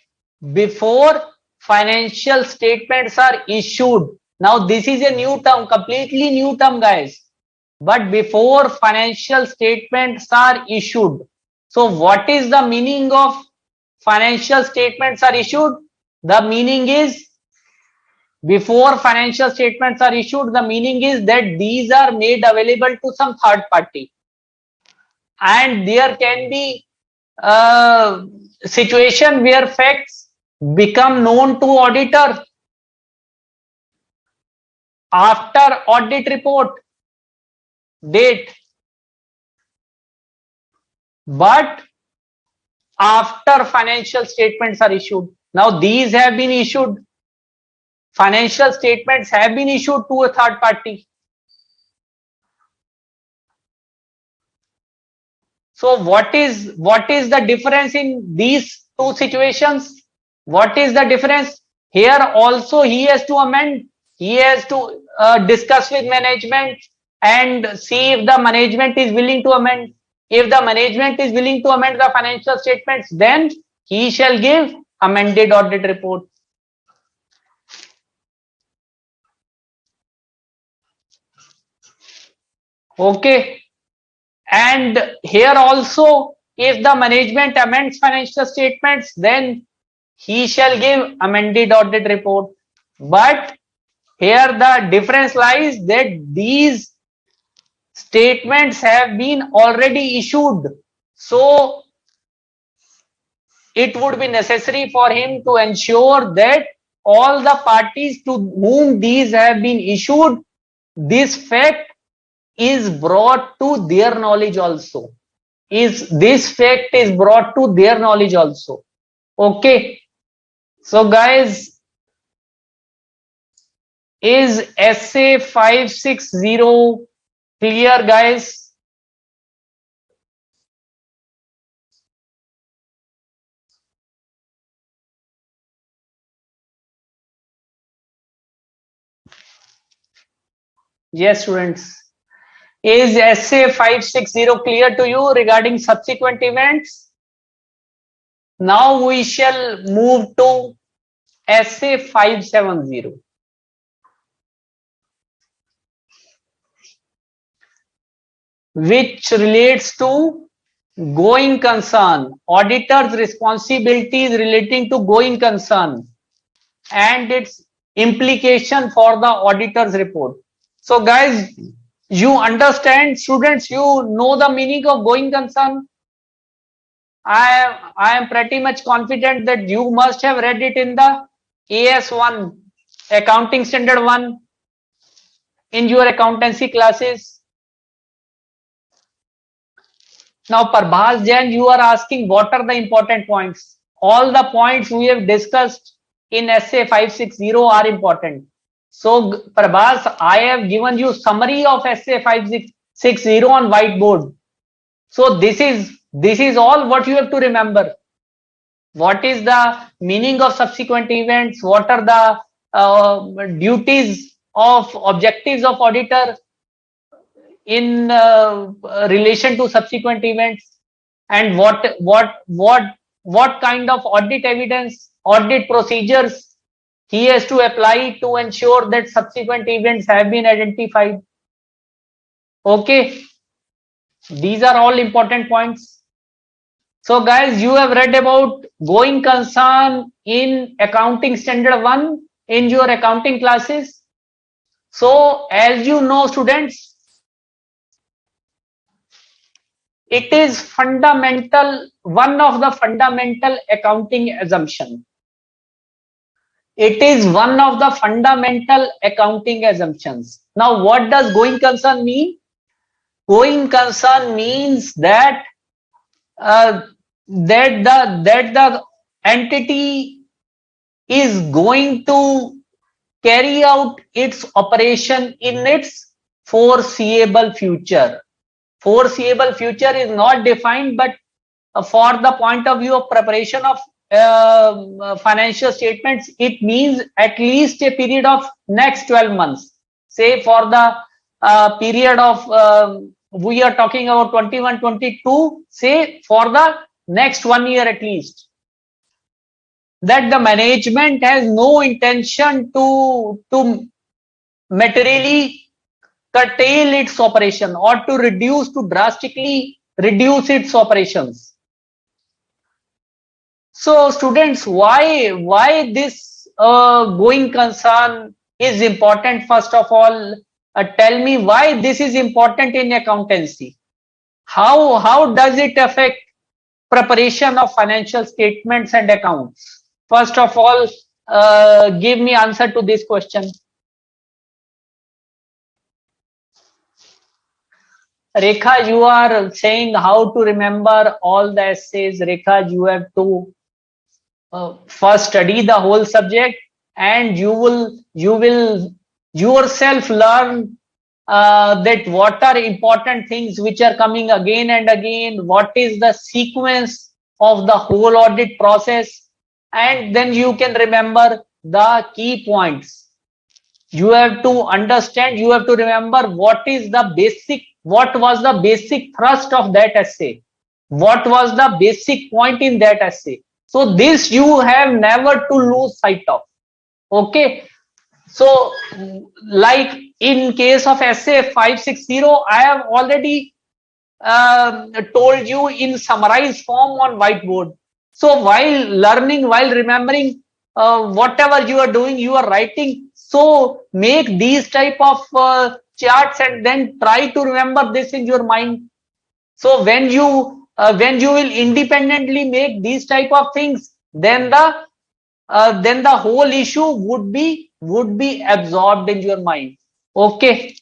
before financial statements are issued. Now this is a new term, completely new term, guys. But before financial statements are issued. So what is the meaning of financial statements are issued? The meaning is, before financial statements are issued, the meaning is that these are made available to some third party, and there can be a situation where facts become known to auditor after audit report date, but after financial statements are issued. Now these have been issued, financial statements have been issued to a third party. So what is the difference in these two situations? What is the difference? Here also he has to amend, he has to discuss with management and see if the management is willing to amend. If the management is willing to amend the financial statements, then he shall give amended audit report. Okay. And here also, if the management amends financial statements, then he shall give amended audit report. But here the difference lies that these statements have been already issued. So it would be necessary for him to ensure that all the parties to whom these have been issued, this fact is brought to their knowledge also. This fact is brought to their knowledge also. Okay. So guys, is SA560 clear, guys? Yes, students. Is SA560 clear to you regarding subsequent events? Now we shall move to SA570. which relates to going concern, auditor's responsibilities relating to going concern and its implication for the auditor's report. So guys, you understand, students, you know the meaning of going concern. I am pretty much confident that you must have read it in the AS1, Accounting Standard 1, in your accountancy classes. Now, Prabhas Jain, you are asking what are the important points. All the points we have discussed in SA560 are important. So, Prabhas, I have given you summary of SA560 on whiteboard. So, this is all what you have to remember. What is the meaning of subsequent events? What are the duties of objectives of auditor in relation to subsequent events, and what kind of audit evidence, audit procedures he has to apply to ensure that subsequent events have been identified. Okay, these are all important points. So guys, you have read about going concern in Accounting Standard 1 in your accounting classes. So as you know, students, it is fundamental, one of the fundamental accounting assumption. It is one of the fundamental accounting assumptions. Now, what does going concern mean? Going concern means that the entity is going to carry out its operation in its foreseeable future. Foreseeable future is not defined, but for the point of view of preparation of financial statements, it means at least a period of next 12 months. Say for the period of we are talking about 21-22, say for the next 1 year at least, that the management has no intention to materially curtail its operation or to drastically reduce its operations. So students, why this going concern is important? First of all, tell me why this is important in accountancy. How does it affect preparation of financial statements and accounts? First of all, give me answer to this question. Rekha, you are saying how to remember all the essays. Rekha, you have to first study the whole subject, and you will yourself learn that what are important things which are coming again and again, what is the sequence of the whole audit process, and then you can remember the key points. You have to understand, you have to remember what was the basic thrust of that essay, what was the basic point in that essay. So this you have never to lose sight of. Okay, so like in case of SA560, I have already told you in summarized form on whiteboard. So while learning, while remembering, whatever you are doing, you are writing. So make these type of charts and then try to remember this in your mind. So when you will independently make these type of things, then the whole issue would be absorbed in your mind. Okay.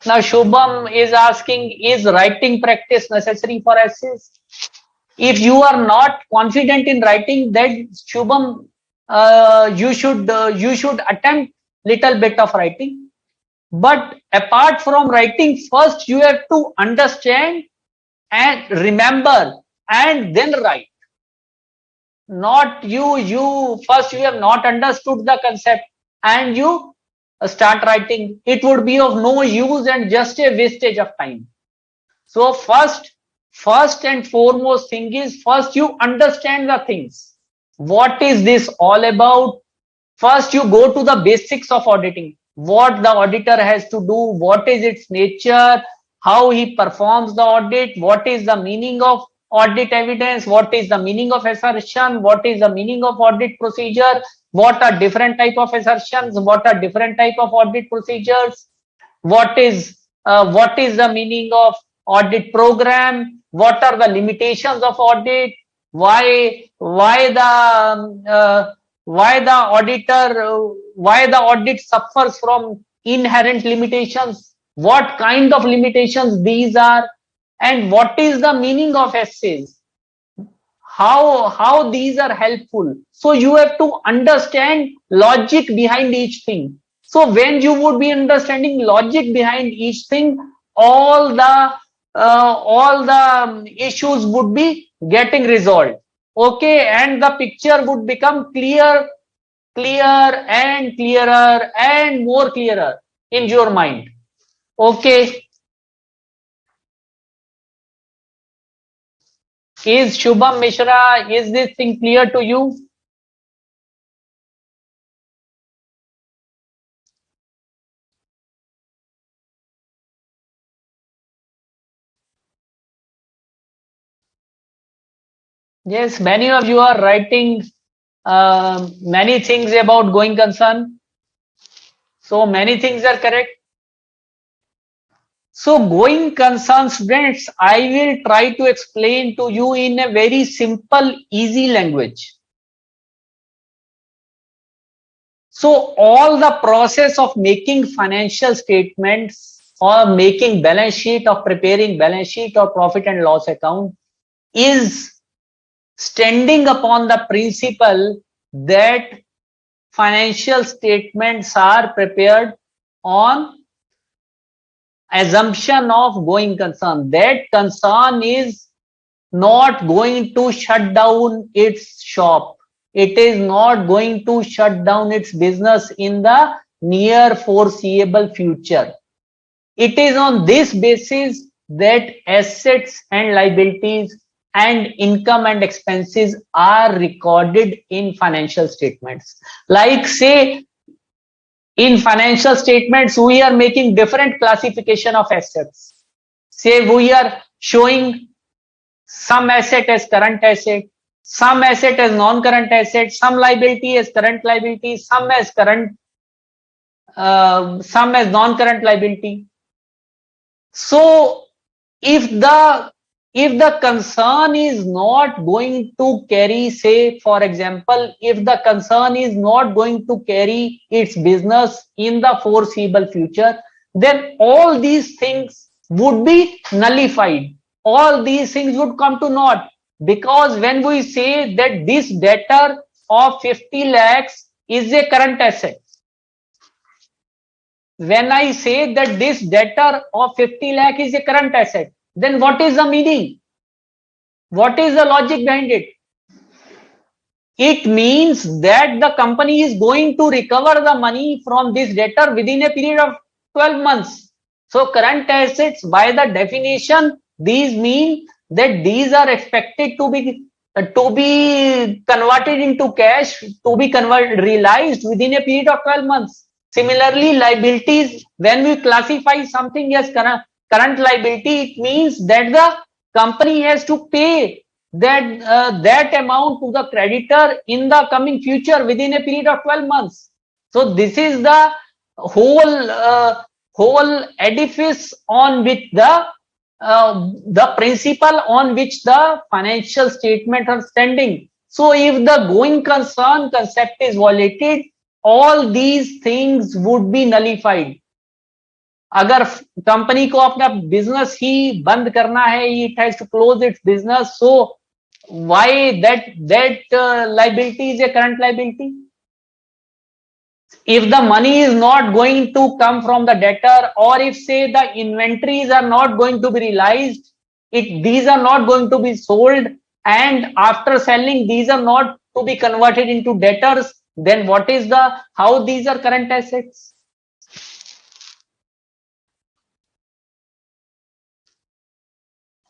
Now Shubham is asking, is writing practice necessary for essays? If you are not confident in writing, then Shubham, you should attempt little bit of writing. But apart from writing, first you have to understand and remember and then write. Not first you have not understood the concept and you start writing. It would be of no use and just a wastage of time. So first and foremost thing is, first you understand the things. What is this all about? First you go to the basics of auditing. what the auditor has to do, what is its nature, how he performs the audit, what is the meaning of audit evidence, what is the meaning of assertion, what is the meaning of audit procedure, what are different type of assertions, what are different type of audit procedures, what is the meaning of audit program, what are the limitations of audit, why the auditor why the audit suffers from inherent limitations, what kind of limitations these are, and what is the meaning of essays, how these are helpful. So you have to understand logic behind each thing. So when you would be understanding logic behind each thing, all the issues would be getting resolved. Okay, and the picture would become clearer and more clearer in your mind. Okay, is Shubham Mishra, is this thing clear to you? Yes, many of you are writing many things about going concern. So many things are correct. So going concern, students, I will try to explain to you in a very simple, easy language. So all the process of making financial statements or making balance sheet or preparing balance sheet or profit and loss account is standing upon the principle that financial statements are prepared on assumption of going concern. That concern is not going to shut down its shop. It is not going to shut down its business in the near foreseeable future. It is on this basis that assets and liabilities and income and expenses are recorded in financial statements. Like say, in financial statements, we are making different classification of assets. Say we are showing some asset as current asset, some asset as non-current asset, some liability as current liability, some as non-current liability. So if the concern is not going to carry, say for example, if the concern is not going to carry its business in the foreseeable future, then all these things would be nullified. All these things would come to naught, because when we say that this debtor of 50 lakhs is a current asset, when I say that this debtor of 50 lakh is a current asset, then what is the meaning? What is the logic behind it? It means that the company is going to recover the money from this debtor within a period of 12 months. So current assets, by the definition, these mean that these are expected to be converted into cash, to be realized within a period of 12 months. Similarly, liabilities, when we classify something as current liability, it means that the company has to pay that amount to the creditor in the coming future within a period of 12 months. So this is the whole edifice on which the principle on which the financial statement are standing. So if the going concern concept is violated, all these things would be nullified. अगर company को अपना business ही बंद करना है, it has to close its business, so why that liability is a current liability? If the money is not going to come from the debtor, or if say the inventories are not going to be realized, these are not going to be sold, and after selling these are not to be converted into debtors, then what is how these are current assets?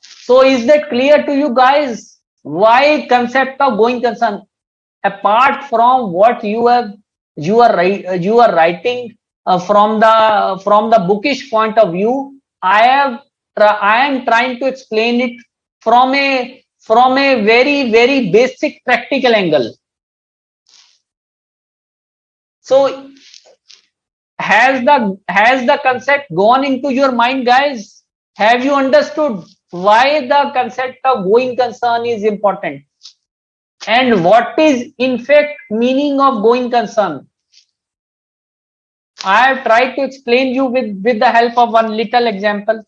So is that clear to you guys? Why concept of going concern? Apart from what you are writing from the bookish point of view. I am trying to explain it from a very basic practical angle. So has the concept gone into your mind, guys? Have you understood why the concept of going concern is important, and what is in fact meaning of going concern? I have tried to explain you with the help of one little example.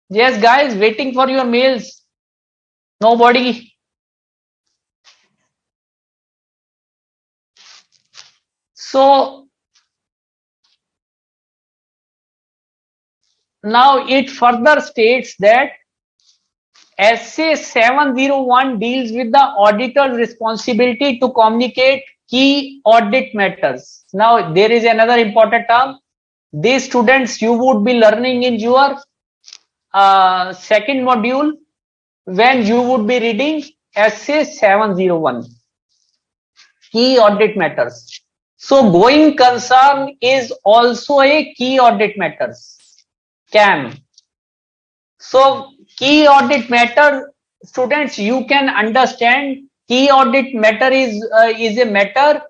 Yes, guys, waiting for your mails. Nobody. So now it further states that SA701 deals with the auditor's responsibility to communicate key audit matters. Now there is another important term. These students you would be learning in your second module when you would be reading SA701, key audit matters. So going concern is also a key audit matters, CAM. So key audit matter, students, you can understand key audit matter is a matter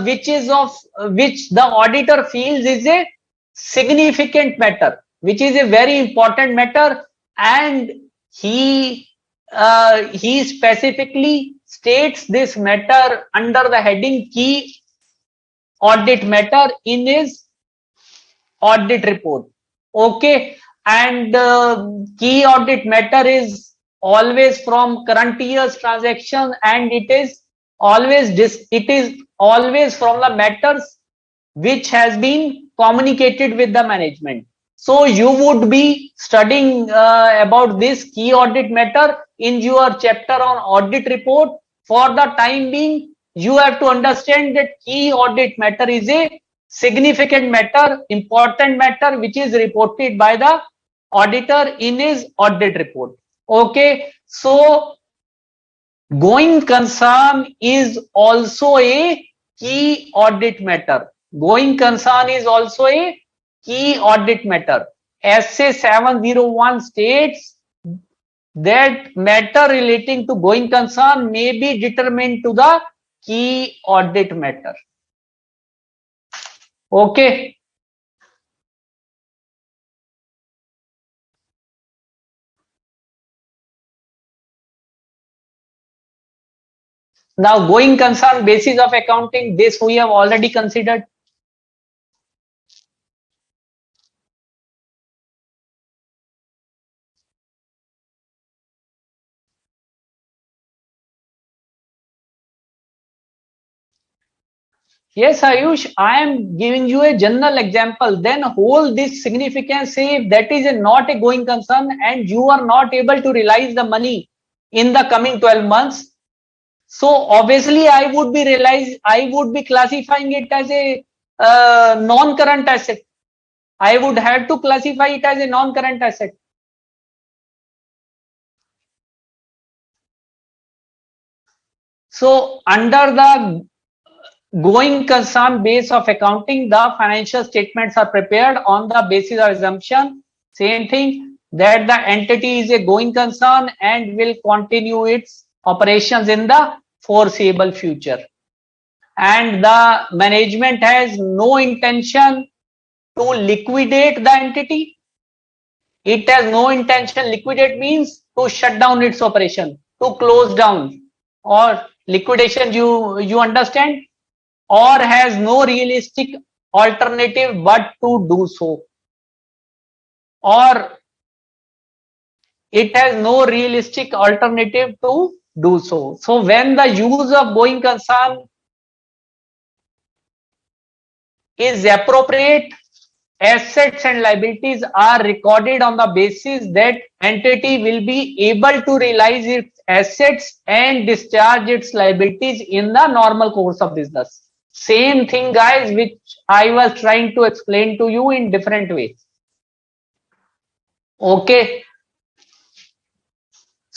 which the auditor feels is a significant matter, which is a very important matter, and he specifically states this matter under the heading key audit matter in his audit report. Okay, and key audit matter is always from current year's transaction, and it is always from the matters which has been communicated with the management. So you would be studying about this key audit matter in your chapter on audit report. For the time being, you have to understand that key audit matter is a significant matter, important matter, which is reported by the auditor in his audit report. Okay, so going concern is also a key audit matter. Going concern is also a key audit matter. SA701 states that matter relating to going concern may be determined to the key audit matter. Okay. Now going concern basis of accounting, this we have already considered. Yes, Ayush, I am giving you a general example. Then hold this significance, say if that is not a going concern and you are not able to realize the money in the coming 12 months. So obviously I would be classifying it as a non-current asset. I would have to classify it as a non-current asset. So under the going concern base of accounting, the financial statements are prepared on the basis of assumption, same thing, that the entity is a going concern and will continue its operations in the foreseeable future. And the management has no intention to liquidate the entity. It has no intention. Liquidate means to shut down its operation, to close down, or liquidation, you understand, or has no realistic alternative but to do so, or it has no realistic alternative to do so. So when the use of going concern is appropriate, assets and liabilities are recorded on the basis that entity will be able to realize its assets and discharge its liabilities in the normal course of business. Same thing, guys, which I was trying to explain to you in different ways. Okay.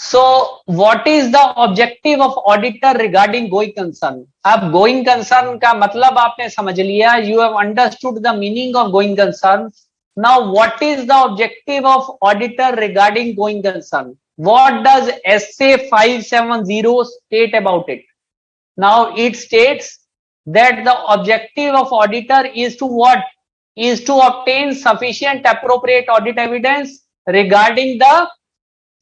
So what is the objective of auditor regarding going concern? अब going concern का मतलब आपने समझ लिया, you have understood the meaning of going concern. Now what is the objective of auditor regarding going concern? What does SA570 state about it? Now it states that the objective of auditor is to what? Is to obtain sufficient appropriate audit evidence regarding the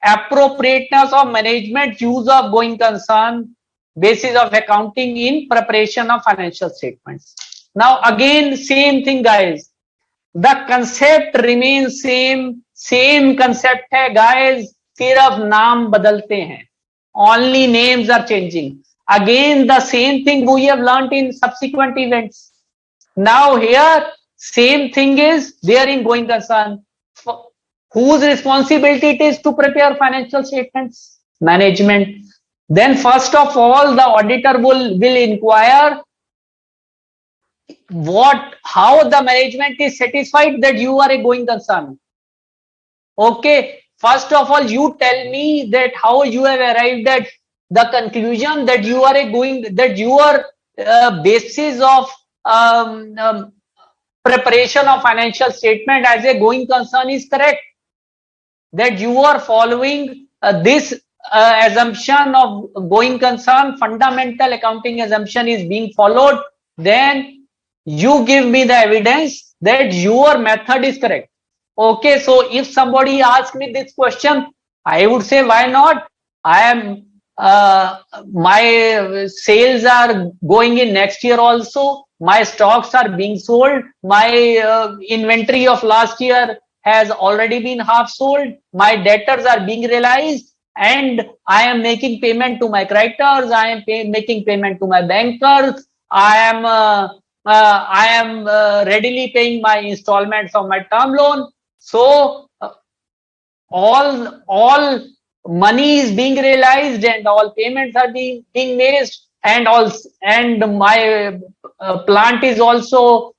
appropriateness of management use of going concern basis of accounting in preparation of financial statements. Now again same thing guys, the concept remains same concept है guys, सिर्फ नाम बदलते हैं, only names are changing. Again the same thing we have learnt in subsequent events. Now here same thing is there in going concern. Whose responsibility it is to prepare financial statements? Management. Then first of all the auditor will inquire how the management is satisfied that you are a going concern. Okay, first of all you tell me that how you have arrived at the conclusion that you are a going, that your basis of preparation of financial statement as a going concern is correct, that you are following this assumption of going concern, fundamental accounting assumption is being followed, then you give me the evidence that your method is correct. Okay, so if somebody asks me this question, I would say why not? I am my sales are going in next year also, my stocks are being sold, my inventory of last year has already been half sold, my debtors are being realized, and I am making payment to my creditors, I am making payment to my bankers, I am readily paying my installments of my term loan. So all money is being realized and all payments are being made, and my plant is also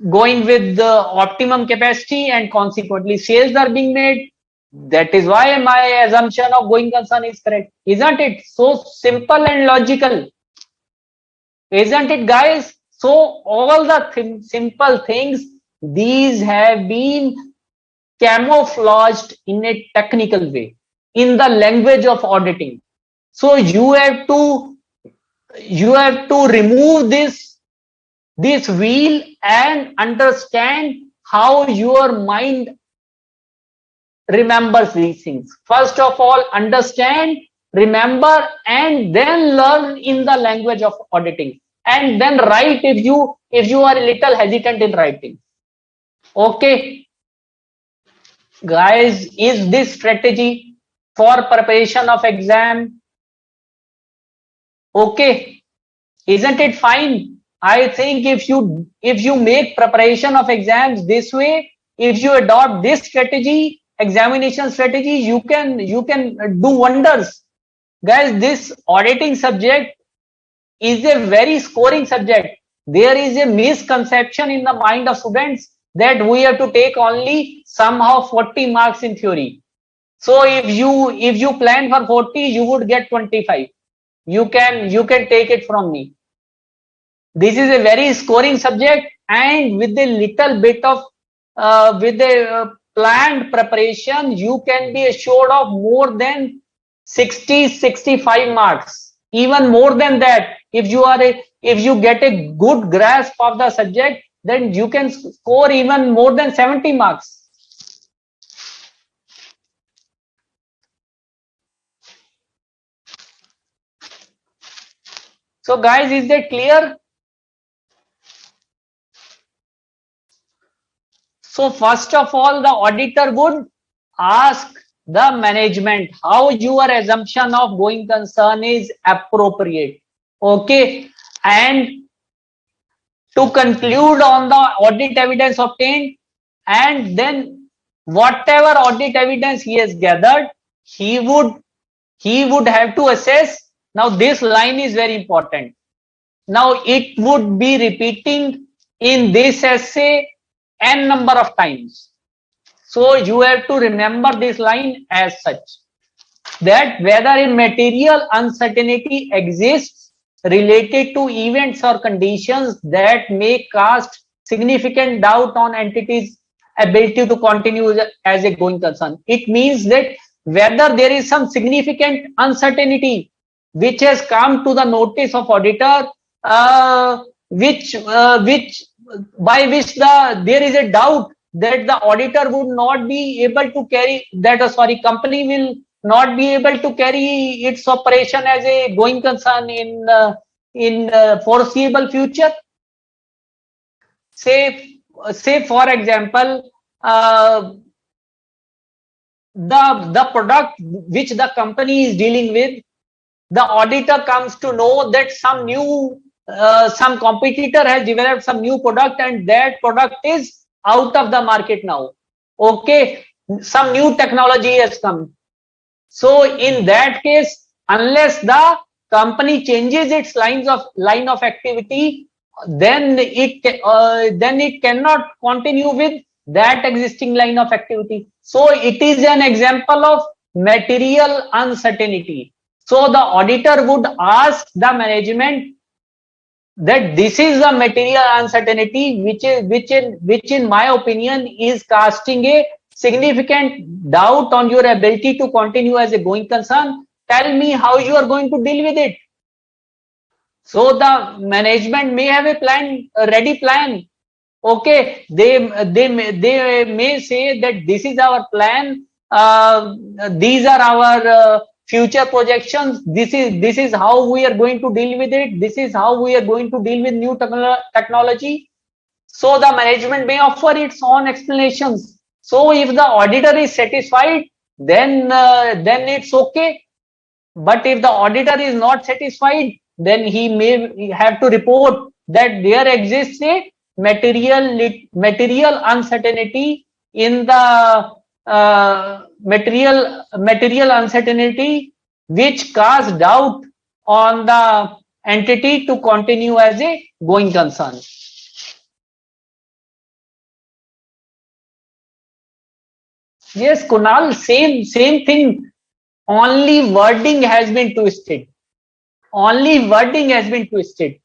going with the optimum capacity, and consequently sales are being made. That is why my assumption of going concern is correct. Isn't it so simple and logical? Isn't it guys? So all the simple things, these have been camouflaged in a technical way in the language of auditing. So you have to remove this wheel and understand how your mind remembers these things. First of all, understand, remember, and then learn in the language of auditing, and then write if you are a little hesitant in writing. Okay guys, is this strategy for preparation of exam okay? Isn't it fine? I think if you make preparation of exams this way, if you adopt this strategy, examination strategy, you can do wonders. Guys, this auditing subject is a very scoring subject. There is a misconception in the mind of students that we have to take only somehow 40 marks in theory. So if you plan for 40, you would get 25. You can take it from me. This is a very scoring subject, and with a little bit of with a planned preparation, you can be assured of more than 60-65 marks, even more than that. If you get a good grasp of the subject, then you can score even more than 70 marks. So guys, is that clear? So first of all, the auditor would ask the management how your assumption of going concern is appropriate. Okay, and to conclude on the audit evidence obtained, and then whatever audit evidence he has gathered, he would have to assess. Now this line is very important. Now it would be repeating in this essay n number of times. So you have to remember this line as such, that whether a material uncertainty exists related to events or conditions that may cast significant doubt on entities' ability to continue as a going concern. It means that whether there is some significant uncertainty which has come to the notice of auditor, which by which there is a doubt that the auditor would not be able to carry that, company will not be able to carry its operation as a going concern in foreseeable future. Say for example, the product which the company is dealing with, the auditor comes to know that some competitor has developed some new product and that product is out of the market now. Okay, some new technology has come. So in that case, unless the company changes its line of activity, then it cannot continue with that existing line of activity. So it is an example of material uncertainty. So the auditor would ask the management that this is the material uncertainty which in my opinion is casting a significant doubt on your ability to continue as a going concern. Tell me how you are going to deal with it. So the management may have a ready plan. Okay, they may say that this is our plan. These are our future projections. This is how we are going to deal with it. This is how we are going to deal with new technology. So the management may offer its own explanations. So if the auditor is satisfied, then it's okay. But if the auditor is not satisfied, then he may have to report that there exists a material uncertainty in the material uncertainty which casts doubt on the entity to continue as a going concern. Yes, Kunal, same thing. Only wording has been twisted. Only wording has been twisted.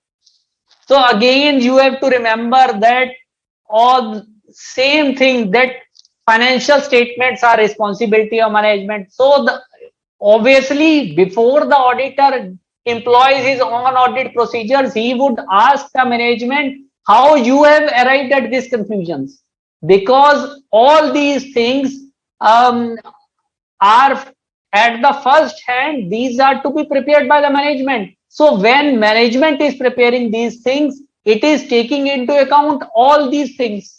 So again, you have to remember that all same thing, that financial statements are responsibility of management. So obviously, before the auditor employs his own audit procedures, he would ask the management how you have arrived at these conclusions, because all these things are at the first hand, these are to be prepared by the management. So when management is preparing these things, it is taking into account all these things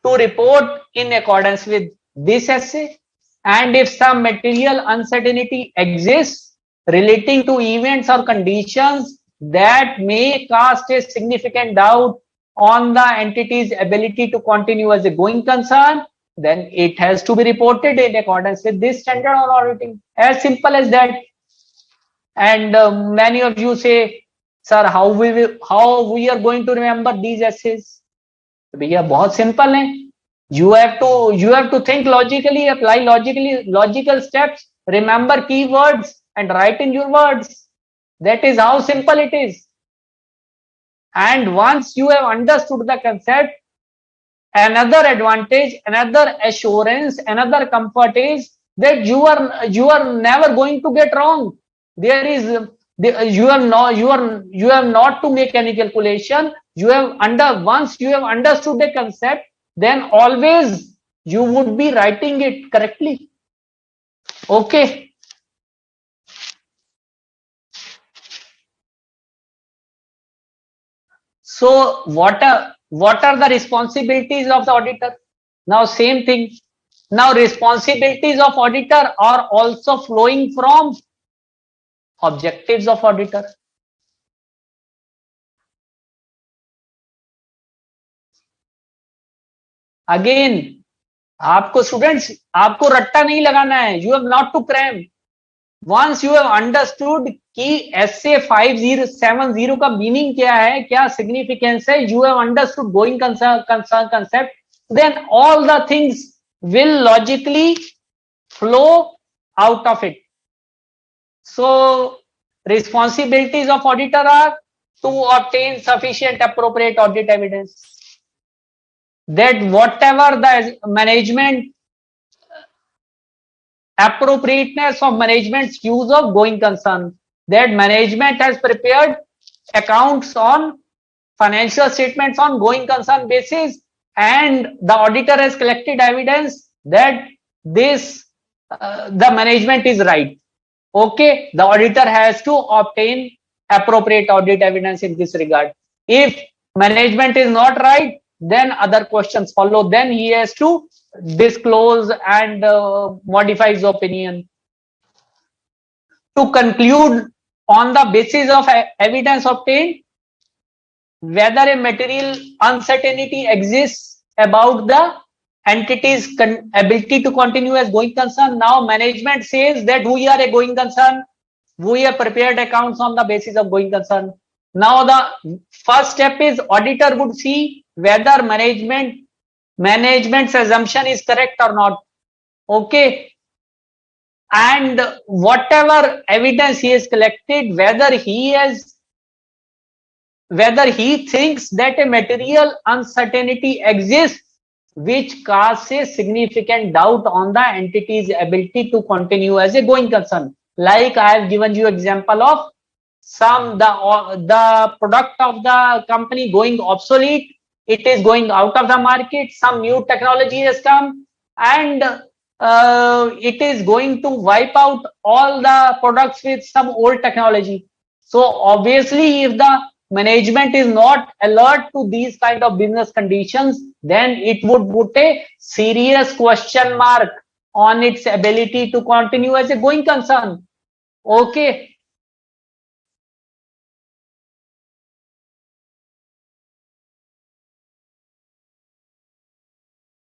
to report in accordance with this essay. And if some material uncertainty exists relating to events or conditions that may cast a significant doubt on the entity's ability to continue as a going concern, then it has to be reported in accordance with this standard on auditing. As simple as that. And many of you say, sir, how we are going to remember these essays? भैया बहुत simple है. You have to think logically, apply logical steps, remember keywords and write in your words. That is how simple it is. And once you have understood the concept, another advantage, another assurance, another comfort is that you are never going to get wrong. You have not to make any calculation. Once you have understood the concept, then always you would be writing it correctly. Okay. So what are the responsibilities of the auditor? Now same thing. Now responsibilities of auditor are also flowing from objectives of auditor. Again, आपको students आपको रट्टा नहीं लगाना है. You have not to cram. Once you have understood कि SA570 का meaning क्या है, क्या सिग्निफिकेंस है, you have understood going concern concept, then all the things will logically flow out of it. So responsibilities of auditor are to obtain sufficient appropriate audit evidence, that whatever the management appropriateness of management's use of going concern, that management has prepared accounts on financial statements on going concern basis, and the auditor has collected evidence that this the management is right. Okay, the auditor has to obtain appropriate audit evidence in this regard. If management is not right, then other questions follow. Then he has to disclose and modify his opinion. To conclude, on the basis of evidence obtained, whether a material uncertainty exists about the entity's ability to continue as going concern. Now management says that we are a going concern, we have prepared accounts on the basis of going concern. Now the first step is auditor would see whether management's assumption is correct or not. Okay, and whatever evidence he has collected, whether he thinks that a material uncertainty exists which causes significant doubt on the entity's ability to continue as a going concern. Like I have given you example of the product of the company going obsolete, it is going out of the market, some new technology has come, and it is going to wipe out all the products with some old technology. So obviously if the management is not alert to these kind of business conditions, then it would put a serious question mark on its ability to continue as a going concern. Okay.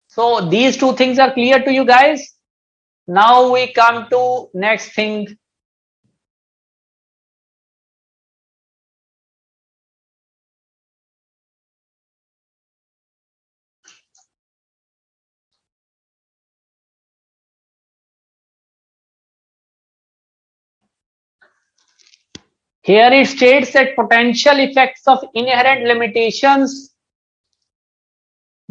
So these two things are clear to you guys. Now we come to next thing. Here it states that potential effects of inherent limitations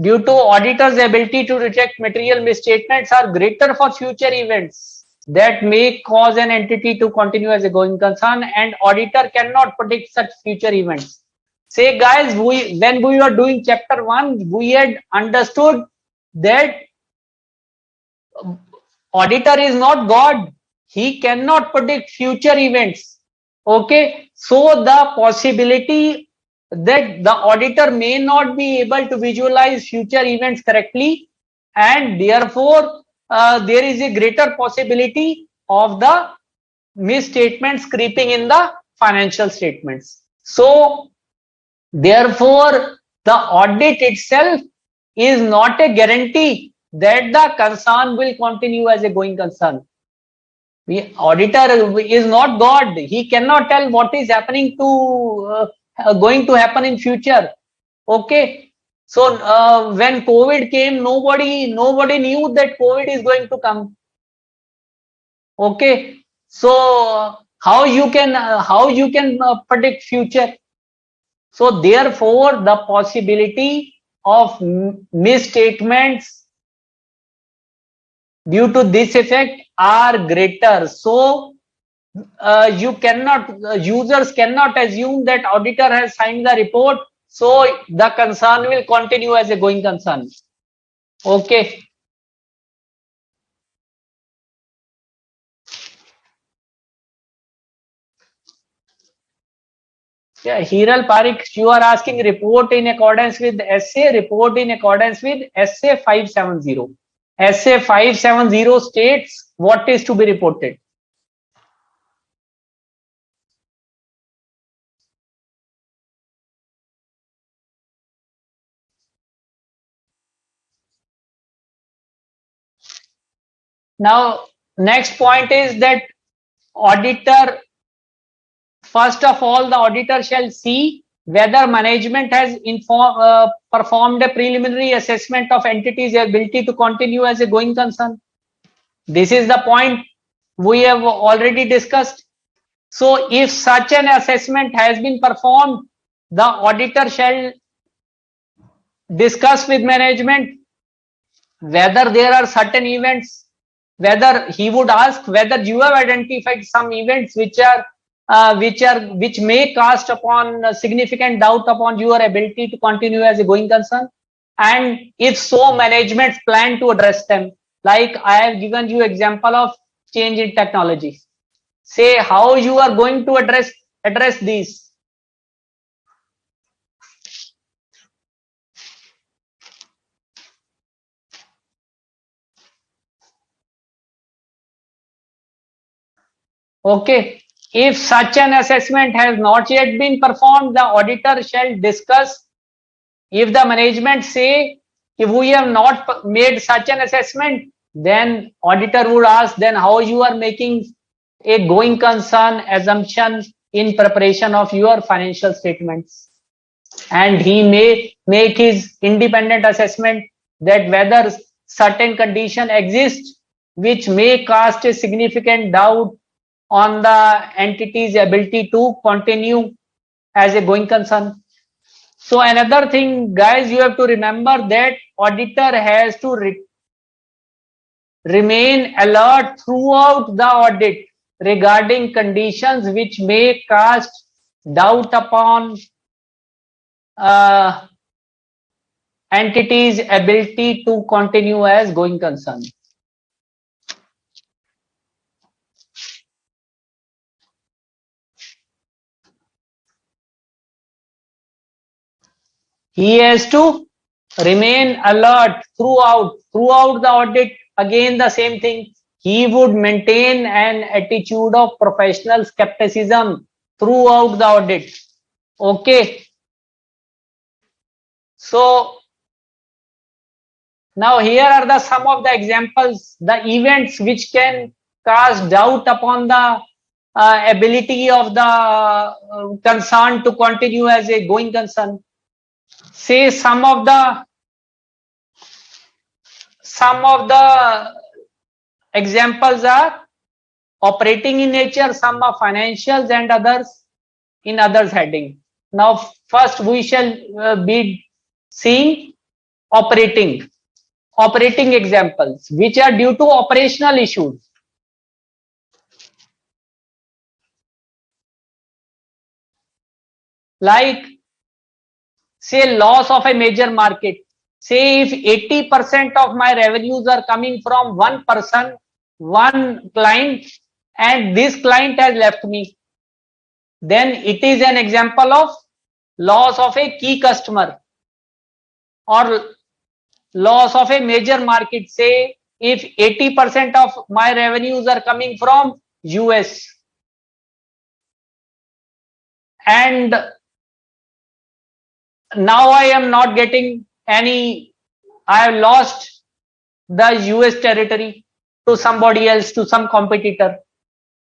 due to auditor's ability to detect material misstatements are greater for future events that may cause an entity to continue as a going concern, and auditor cannot predict such future events. Say guys, when we were doing chapter 1, we had understood that auditor is not God. He cannot predict future events. Okay, so the possibility that the auditor may not be able to visualize future events correctly, and therefore there is a greater possibility of the misstatements creeping in the financial statements. So therefore the audit itself is not a guarantee that the concern will continue as a going concern. The auditor is not God. He cannot tell what is happening to going to happen in future. Okay, so when COVID came, nobody knew that COVID is going to come. Okay, so how you can predict future? So therefore the possibility of misstatements due to this effect are greater. So users cannot assume that auditor has signed the report, so the concern will continue as a going concern. Okay. Yeah, Hiral Parikh, you are asking report in accordance with SA, report in accordance with SA570. SA570 states what is to be reported. Now, next point is that auditor, first of all, the auditor shall see whether management has performed a preliminary assessment of entity's ability to continue as a going concern. This is the point we have already discussed. So if such an assessment has been performed, the auditor shall discuss with management whether there are certain events, whether he would ask whether you have identified some events which may cast upon significant doubt upon your ability to continue as a going concern, and if so, management's plan to address them. Like I have given you example of change in technology. Say how you are going to address these. Okay, if such an assessment has not yet been performed, the auditor shall discuss. If the management say, if we have not made such an assessment, then auditor would ask, then how you are making a going concern assumption in preparation of your financial statements. And he may make his independent assessment that whether certain condition exists which may cast a significant doubt on the entity's ability to continue as a going concern. So another thing, guys, you have to remember that auditor has to remain alert throughout the audit regarding conditions which may cast doubt upon entity's ability to continue as going concern. He has to remain alert throughout the audit. Again, the same thing. He would maintain an attitude of professional skepticism throughout the audit. Okay. So now here are the some of the examples, the events which can cast doubt upon the ability of the concern to continue as a going concern. Say some of the examples are operating in nature, some are financials, and others in others heading. Now first we shall be seeing operating examples which are due to operational issues. Like say loss of a major market. Say if 80% of my revenues are coming from one person, one client, and this client has left me, then it is an example of loss of a key customer or loss of a major market. Say if 80% of my revenues are coming from US and now I am not getting any, I have lost the US territory to somebody else, to some competitor.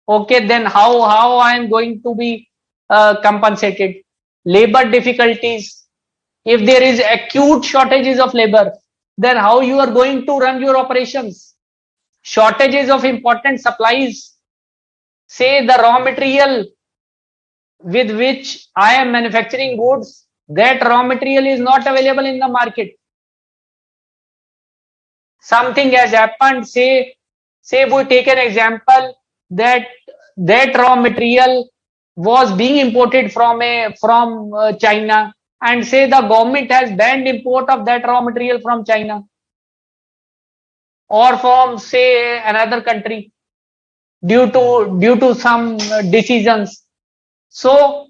Okay, then how I am going to be compensated? Labor difficulties. If there is acute shortages of labor, then how you are going to run your operations? Shortages of important supplies. Say the raw material with which I am manufacturing goods, that raw material is not available in the market. Something has happened. Say we take an example that raw material was being imported from China, and say the government has banned import of that raw material from China or from say another country due to some decisions. So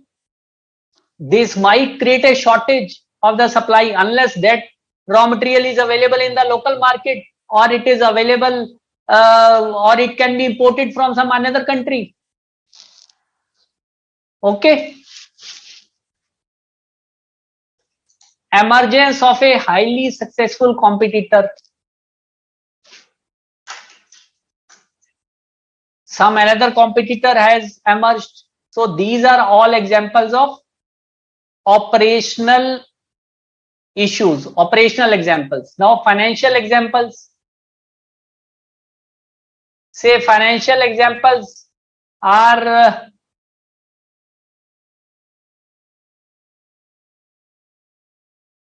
this might create a shortage of the supply unless that raw material is available in the local market, or it is available or it can be imported from some another country. Okay. Emergence of a highly successful competitor. Some another competitor has emerged. So these are all examples of operational issues, operational examples. Now financial examples. Say financial examples are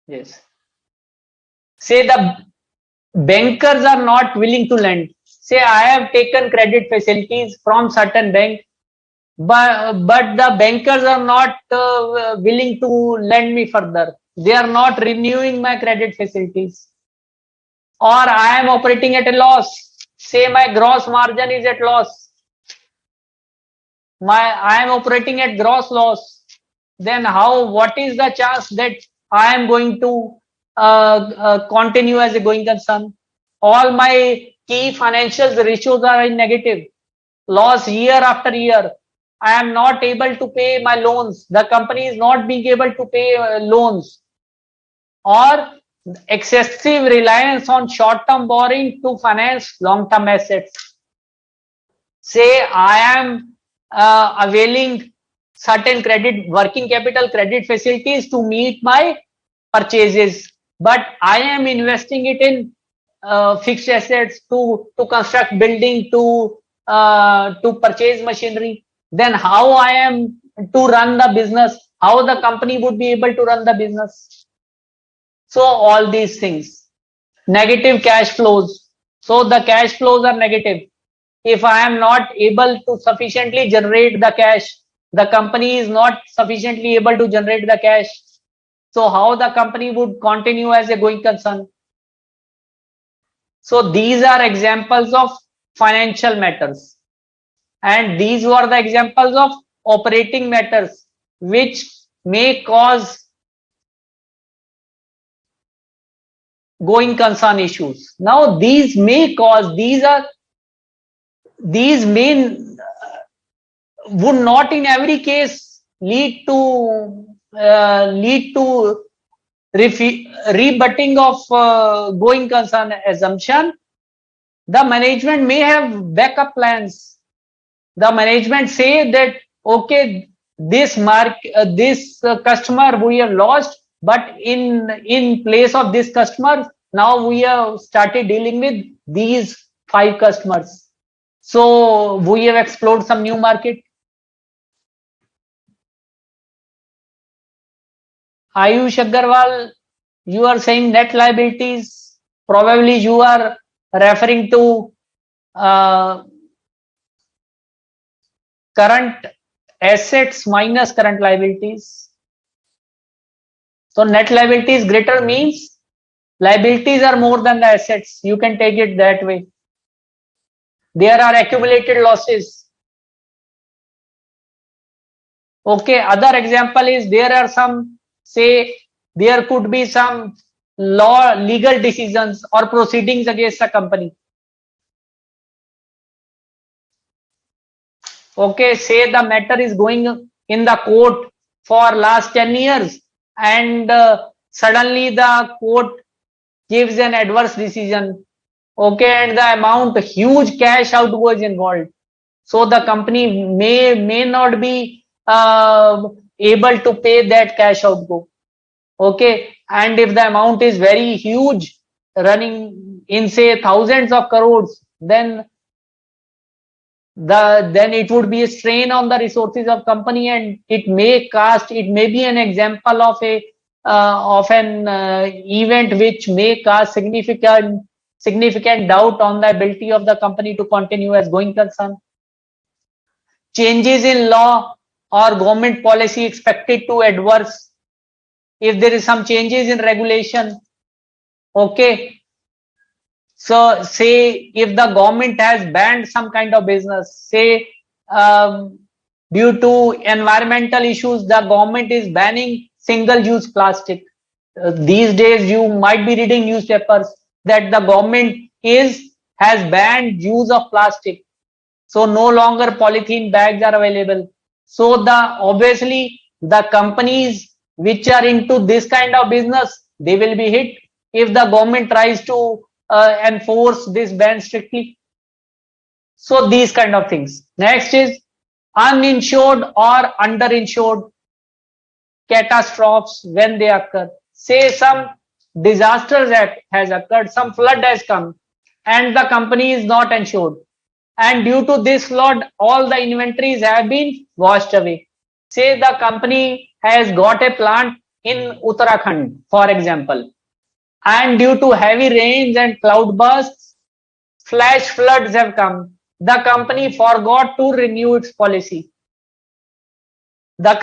yes. Say the bankers are not willing to lend. Say I have taken credit facilities from certain bank, but the bankers are not willing to lend me further. They are not renewing my credit facilities, or I am operating at a loss. Say my gross margin is at loss. I am operating at gross loss. Then what is the chance that I am going to continue as a going concern? All my key financial ratios are in negative. Loss year after year. I am not able to pay my loans. The company is not being able to pay loans. Or excessive reliance on short-term borrowing to finance long-term assets. Say I am availing certain credit, working capital credit facilities to meet my purchases, but I am investing it in fixed assets to construct building, to purchase machinery. Then how I am to run the business? How the company would be able to run the business? So all these things. Negative cash flows. So the cash flows are negative. If I am not able to sufficiently generate the cash, the company is not sufficiently able to generate the cash. So how the company would continue as a going concern? So these are examples of financial matters. And these were the examples of operating matters which may cause going concern issues. Now these may cause, these may would not in every case lead to rebutting of going concern assumption. The management may have backup plans. The management say that okay, this customer we have lost, but in place of this customer, now we have started dealing with these 5 customers. So we have explored some new market. Ayush Agarwal, you are saying net liabilities. Probably you are referring to current assets minus current liabilities. So net liabilities greater means liabilities are more than the assets. You can take it that way. There are accumulated losses. Okay, other example is there are some, say there could be some legal decisions or proceedings against a company. Okay, say the matter is going in the court for last 10 years and suddenly the court gives an adverse decision. Okay, and the amount, huge cash outgo is involved. So the company may not be able to pay that cash outgo. Okay, and if the amount is very huge, running in say thousands of crores, then it would be a strain on the resources of company, and it may be an example of an event which may cause significant doubt on the ability of the company to continue as going concern. Changes in law or government policy expected to adverse. If there is some changes in regulation, okay. So say if the government has banned some kind of business, say due to environmental issues, the government is banning single-use plastic. These days you might be reading newspapers that the government has banned use of plastic. So no longer polythene bags are available. So obviously the companies which are into this kind of business, they will be hit if the government tries to enforce this ban strictly. So these kind of things. Next is uninsured or underinsured. catastrophes when they occur. Say some disaster that has occurred, some flood has come, and the company is not insured. And due to this flood, all the inventories have been washed away. Say the company has got a plant in Uttarakhand, for example, and due to heavy rains and cloud bursts, flash floods have come. The company forgot to renew its policy. The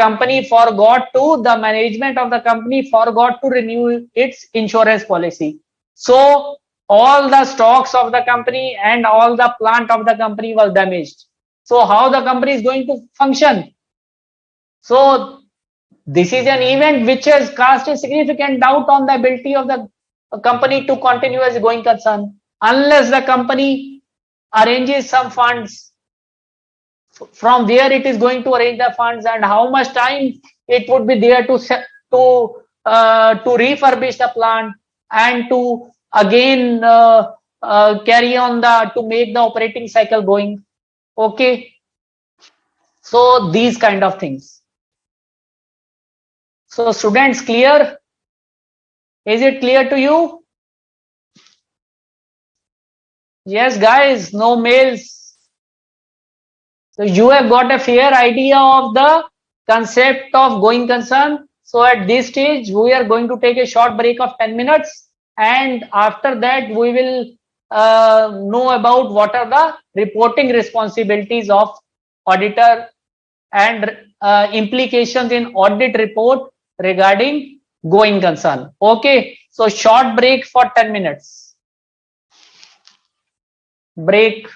management of the company forgot to renew its insurance policy. So all the stocks of the company and all the plant of the company was damaged. So how the company is going to function? So this is an event which has cast a significant doubt on the ability of the company to continue as a going concern, unless the company arranges some funds. From where it is going to arrange the funds and how much time it would be there to refurbish the plant and to again carry on to make the operating cycle going. Okay, so these kind of things. So students, clear? Is it clear to you? Yes, guys, no mails. So you have got a fair idea of the concept of going concern. So at this stage, we are going to take a short break of 10 minutes. And after that, we will know about what are the reporting responsibilities of auditor and implications in audit report regarding going concern. Okay, so short break for 10 minutes. Break.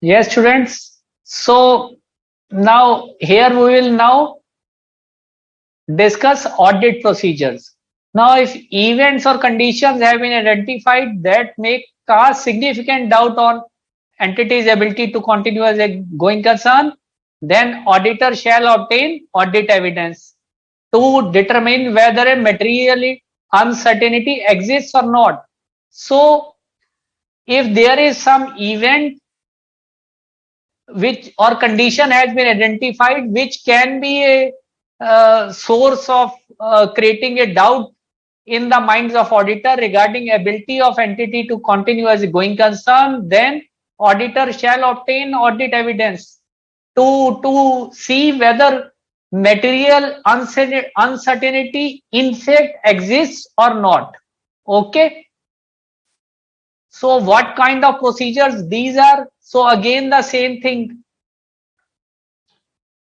Yes, students. So now here we will now discuss audit procedures. Now, if events or conditions have been identified that may cast significant doubt on entity's ability to continue as a going concern, then auditor shall obtain audit evidence to determine whether a material uncertainty exists or not. So, if there is some event which or condition has been identified which can be a source of creating a doubt in the minds of auditor regarding ability of entity to continue as a going concern, then auditor shall obtain audit evidence to see whether material uncertainty in fact exists or not. Okay. So what kind of procedures these are? So again the same thing.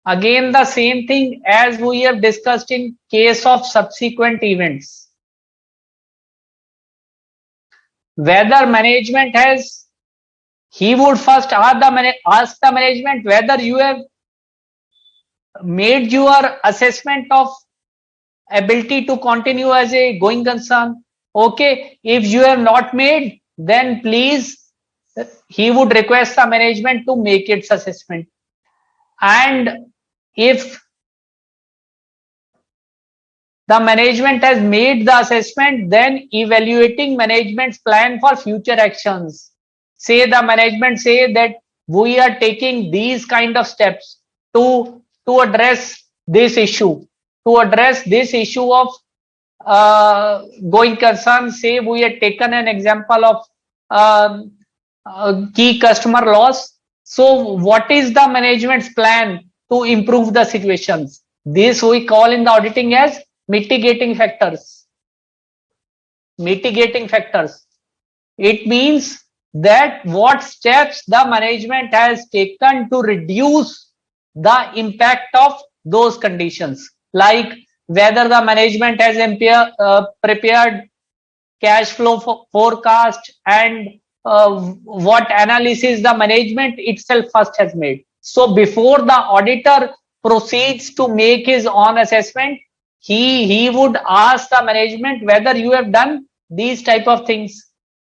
Again the same thing as we have discussed in case of subsequent events. Whether management has, he would first ask the management whether you have made your assessment of ability to continue as a going concern. Okay, if you have not made, then please he would request the management to make its assessment. And if the management has made the assessment, then evaluating management's plan for future actions. Say the management say that we are taking these kind of steps to address this issue, to address this issue of going concern. Say we had taken an example of key customer loss. So what is the management's plan to improve the situations? This we call in the auditing as mitigating factors. Mitigating factors. It means that what steps the management has taken to reduce the impact of those conditions, like whether the management has prepared cash flow forecast and what analysis the management itself first has made. So before the auditor proceeds to make his own assessment, he would ask the management whether you have done these type of things.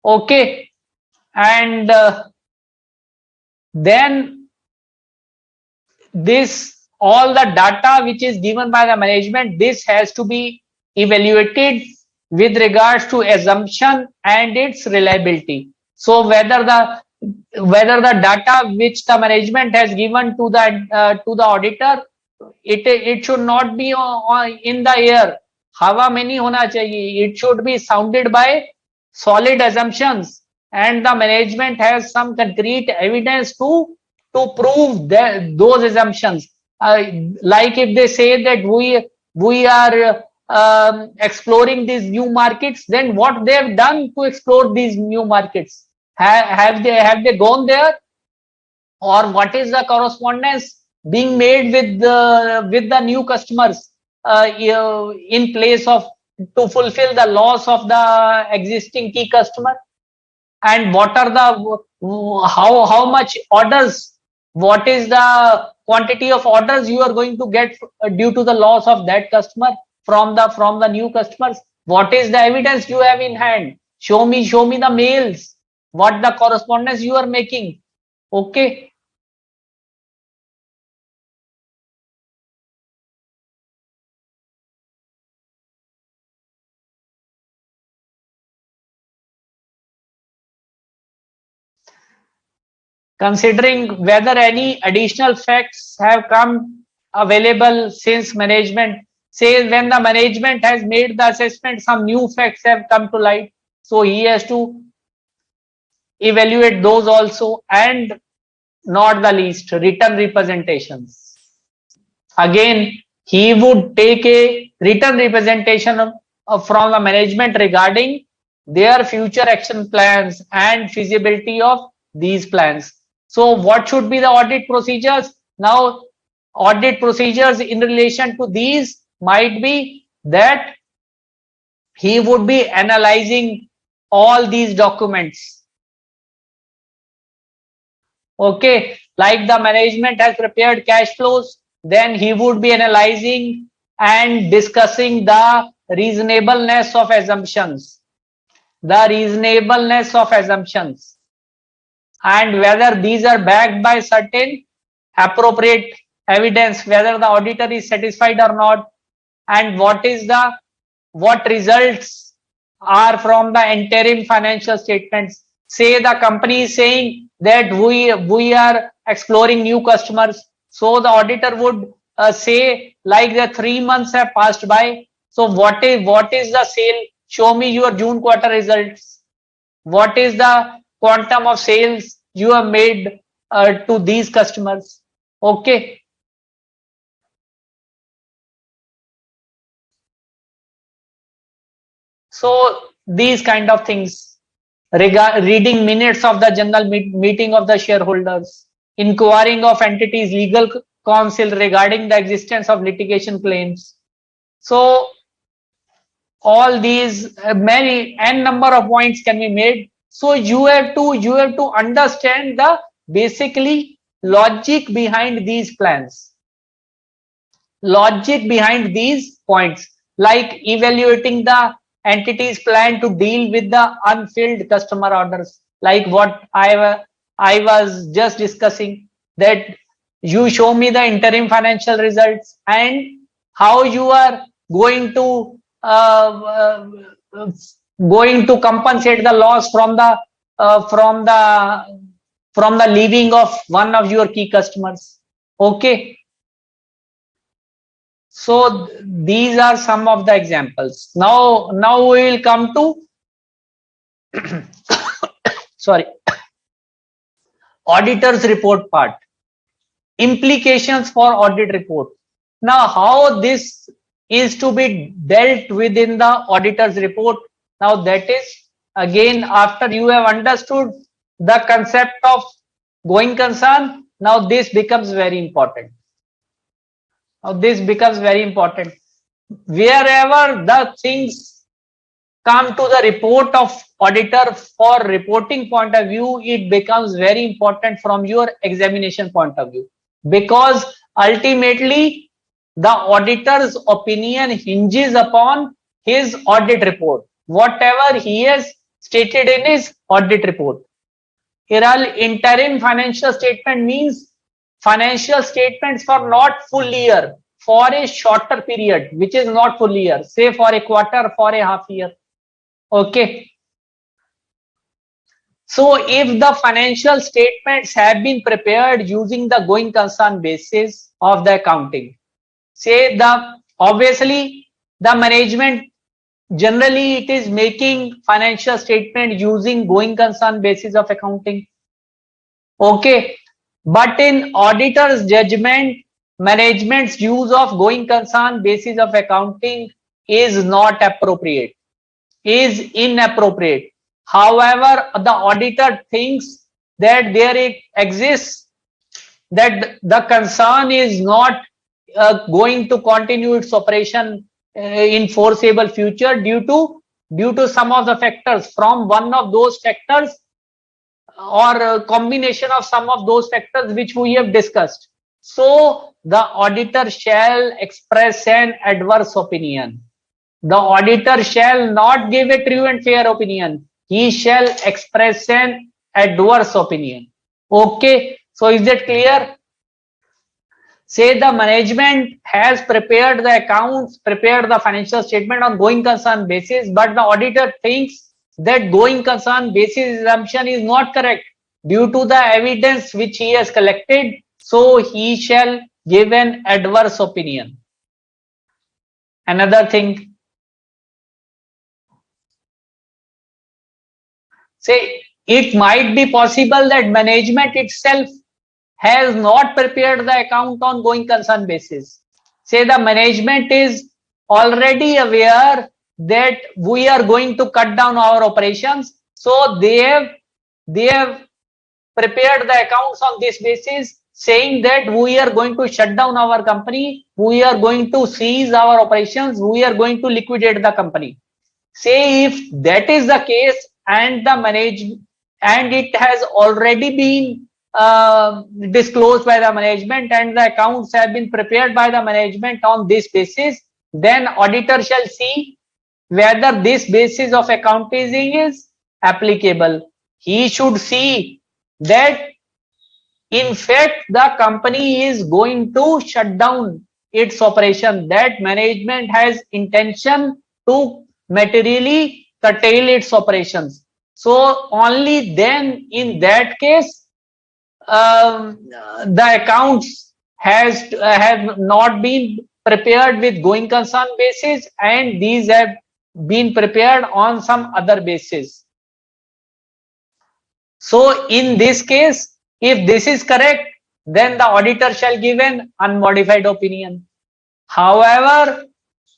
Okay. And then this all the data which is given by the management, this has to be evaluated with regards to assumption and its reliability. So whether the data which the management has given to the auditor, it should not be in the air. हवा में नहीं होना चाहिए. It should be sounded by solid assumptions, and the management has some concrete evidence to prove those assumptions. Like if they say that we are exploring these new markets, then what they have done to explore these new markets? Have they gone there, or what is the correspondence being made with the new customers in place of to fulfill the loss of the existing key customer? And what are the how much orders, what is the quantity of orders you are going to get due to the loss of that customer from the new customers? What is the evidence you have in hand? Show me the mails, what the correspondence you are making. Okay. Considering whether any additional facts have come available since management, say when the management has made the assessment, some new facts have come to light, so he has to evaluate those also. And not the least, written representations. Again, he would take a written representation from the management regarding their future action plans and feasibility of these plans. So what should be the audit procedures? Now, audit procedures in relation to these might be that he would be analyzing all these documents. Okay, like the management has prepared cash flows, then he would be analyzing and discussing the reasonableness of assumptions, the reasonableness of assumptions, and whether these are backed by certain appropriate evidence, whether the auditor is satisfied or not, and what results are from the interim financial statements. Say the company is saying that we are exploring new customers, so the auditor would say like the 3 months have passed by. So what is the sale? Show me your June quarter results. What is the quantum of sales you have made to these customers? Okay. So these kind of things, reading minutes of the general meeting of the shareholders, inquiring of entities legal counsel regarding the existence of litigation claims. So all these many n number of points can be made. So you have to understand the basically logic behind these plans, logic behind these points, like evaluating the entity's plan to deal with the unfilled customer orders, like what I was just discussing, that you show me the interim financial results and how you are going to uh, uh, going to compensate the loss from the from the leaving of one of your key customers. Okay. So these are some of the examples. Now we will come to sorry, auditor's report part. Implications for audit report. Now how this is to be dealt within the auditor's report. Now that is again after you have understood the concept of going concern. Now this becomes very important. Now this becomes very important. Wherever the things come to the report of auditor for reporting point of view, it becomes very important from your examination point of view, because ultimately the auditor's opinion hinges upon his audit report, whatever he has stated in his audit report. Here interim financial statement means financial statements for not full year, for a shorter period, which is not full year, say for a quarter, for a half year. Okay. So if the financial statements have been prepared using the going concern basis of the accounting, say obviously the management generally it is making financial statement using going concern basis of accounting. Okay. But in auditor's judgment, management's use of going concern basis of accounting is not appropriate, is inappropriate. However, the auditor thinks that there exists, that the concern is not going to continue its operation in foreseeable future due to some of the factors, from one of those factors or a combination of some of those factors which we have discussed. So the auditor shall express an adverse opinion. The auditor shall not give a true and fair opinion. He shall express an adverse opinion. Okay. So is that clear? Say the management has prepared the accounts, prepared the financial statement on going concern basis, but the auditor thinks that going concern basis assumption is not correct due to the evidence which he has collected. So he shall give an adverse opinion. Another thing, say it might be possible that management itself has not prepared the account on going concern basis. Say the management is already aware that we are going to cut down our operations, so they have prepared the accounts on this basis, saying that we are going to shut down our company, we are going to cease our operations, we are going to liquidate the company. Say if that is the case and the management and it has already been disclosed by the management and the accounts have been prepared by the management on this basis, then auditor shall see whether this basis of accounting is applicable. He should see that in fact the company is going to shut down its operation, that management has intention to materially curtail its operations. So only then in that case the accounts have not been prepared with going concern basis, and these have been prepared on some other basis. So in this case, if this is correct, then the auditor shall give an unmodified opinion. However,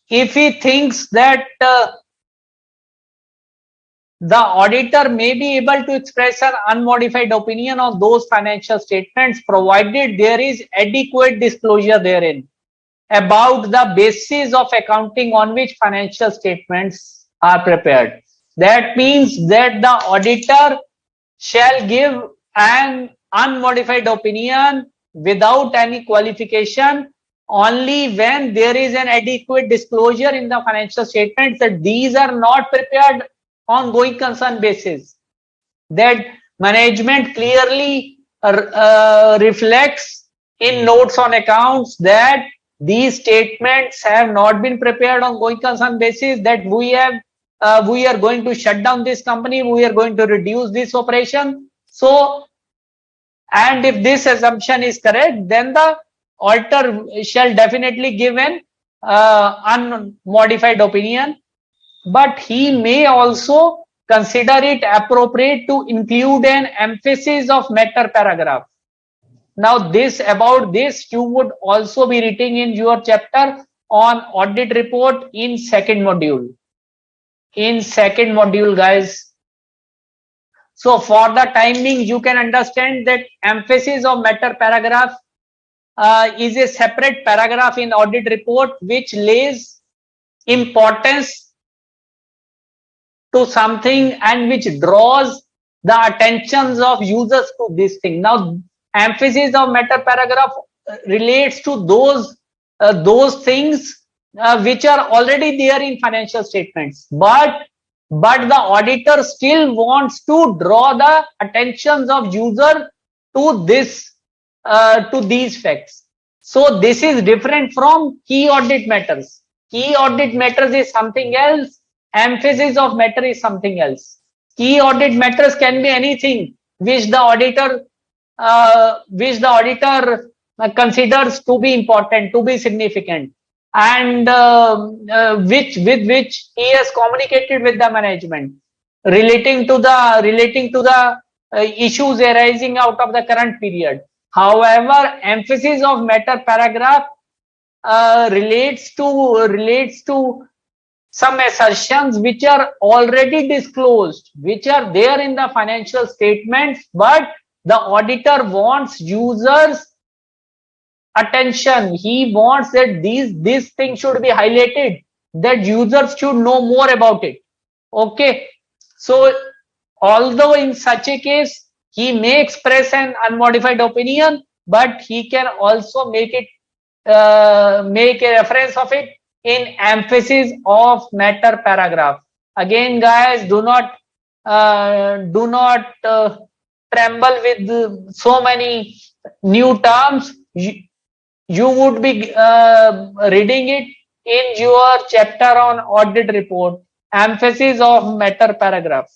if he thinks that the auditor may be able to express an unmodified opinion on those financial statements provided there is adequate disclosure therein about the basis of accounting on which financial statements are prepared. That means that the auditor shall give an unmodified opinion without any qualification only when there is an adequate disclosure in the financial statements that these are not prepared on going concern basis, that management clearly reflects in notes on accounts that these statements have not been prepared on going concern basis, that we are going to shut down this company, we are going to reduce this operation. So, and if this assumption is correct, then the auditor shall definitely give an unmodified opinion, but he may also consider it appropriate to include an emphasis of matter paragraph. Now about this you would also be reading in your chapter on audit report in second module. In second module, guys. So for the timing, you can understand that emphasis of matter paragraph is a separate paragraph in audit report which lays importance to something and which draws the attentions of users to this thing. Now, emphasis of matter paragraph relates to those things which are already there in financial statements, but the auditor still wants to draw the attentions of user to this to these facts. So this is different from key audit matters. Key audit matters is something else. Emphasis of matter is something else. Key audit matters can be anything which the auditor considers to be important, to be significant, and with which he has communicated with the management relating to the issues arising out of the current period. However, emphasis of matter paragraph relates to some assertions which are already disclosed, which are there in the financial statements, but the auditor wants users attention. He wants that this thing should be highlighted, that users should know more about it. Okay, so although in such a case he may express an unmodified opinion, but he can also make a reference of it in emphasis of matter paragraph. Again, guys, do not tremble with so many new terms. You would be reading it in your chapter on audit report, emphasis of matter paragraph.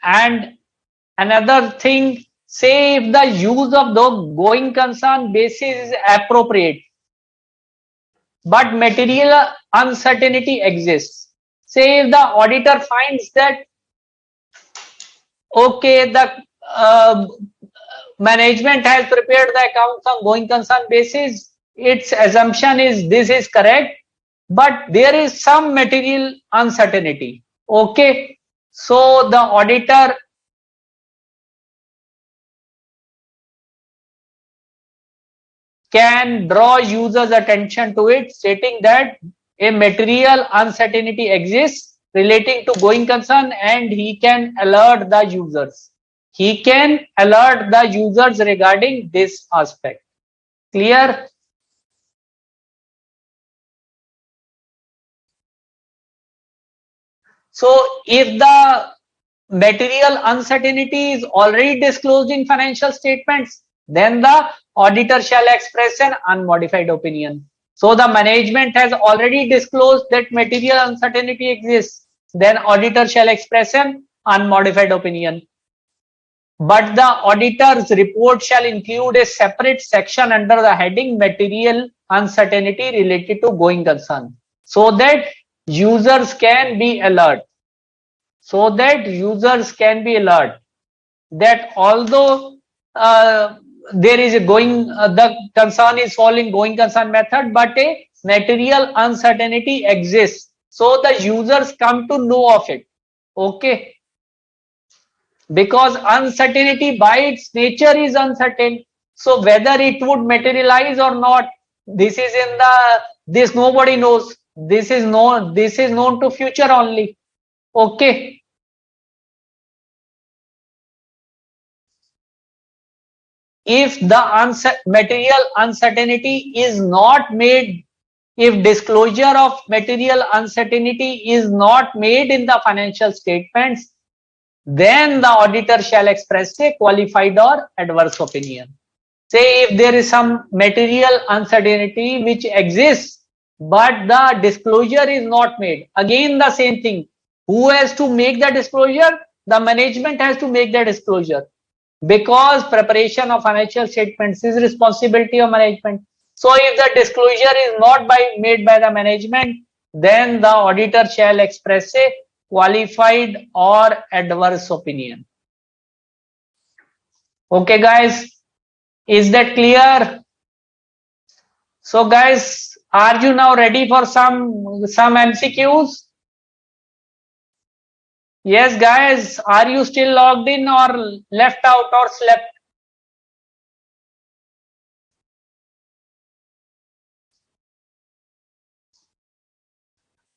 And another thing, say if the use of the going concern basis is appropriate, but material uncertainty exists. Say if the auditor finds that, okay, the management has prepared the accounts on going concern basis, its assumption is this is correct, but there is some material uncertainty. Okay, so the auditor can draw users' attention to it, stating that a material uncertainty exists relating to going concern, and he can alert the users. He can alert the users regarding this aspect. Clear? So if the material uncertainty is already disclosed in financial statements, then the auditor shall express an unmodified opinion. So the management has already disclosed that material uncertainty exists, then auditor shall express an unmodified opinion. But the auditor's report shall include a separate section under the heading material uncertainty related to going concern, so that users can be alert. That although there is a the concern is following going concern method, but a material uncertainty exists, so the users come to know of it. Okay, because uncertainty by its nature is uncertain, so whether it would materialize or not, this is in this nobody knows. This is known to future only. Okay. If the material uncertainty is not made, if disclosure of material uncertainty is not made in the financial statements, then the auditor shall express a qualified or adverse opinion. Say if there is some material uncertainty which exists, but the disclosure is not made, again the same thing. Who has to make the disclosure? The management has to make the disclosure, because preparation of financial statements is responsibility of management. So if the disclosure is not made by the management, then the auditor shall express a qualified or adverse opinion. Okay guys, is that clear? So guys, are you now ready for some MCQs? Yes guys, are you still logged in or left out or slept?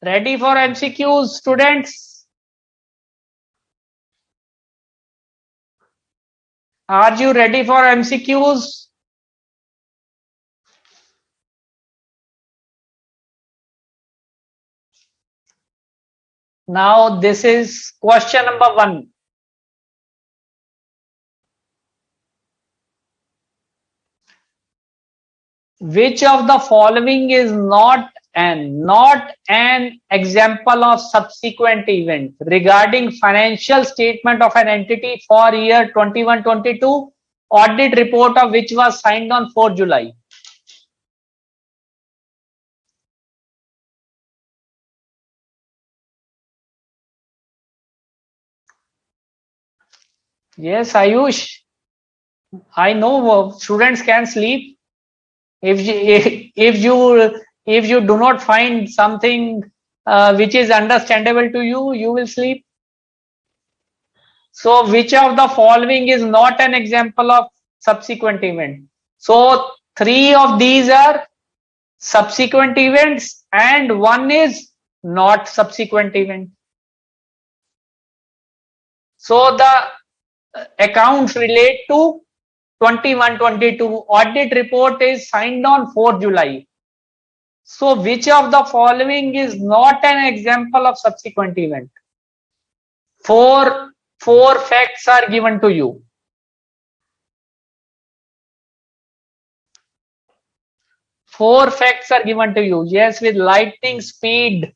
Ready for MCQs, students? Are you ready for MCQs? Now this is question number 1. Which of the following is not an example of subsequent event regarding financial statement of an entity for year 21-22, audit report of which was signed on 4 July? Yes, Ayush, I know students can sleep. If you do not find something which is understandable to you, you will sleep. So which of the following is not an example of subsequent event? So 3 of these are subsequent events and 1 is not subsequent event. So the accounts relate to 21-22. Audit report is signed on 4 July. So which of the following is not an example of subsequent event? Four facts are given to you. 4 facts are given to you. Yes, with lightning speed,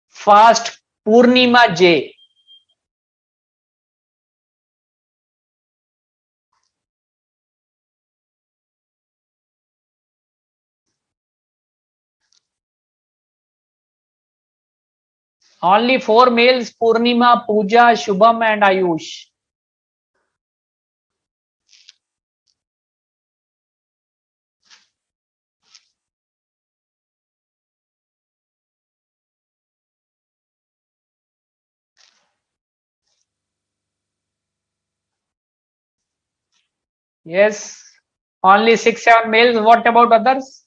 fast Purnima J. Only 4 males: Purnima, Pooja, Shubham, and Ayush. Yes, Only 6-7 males. What about others?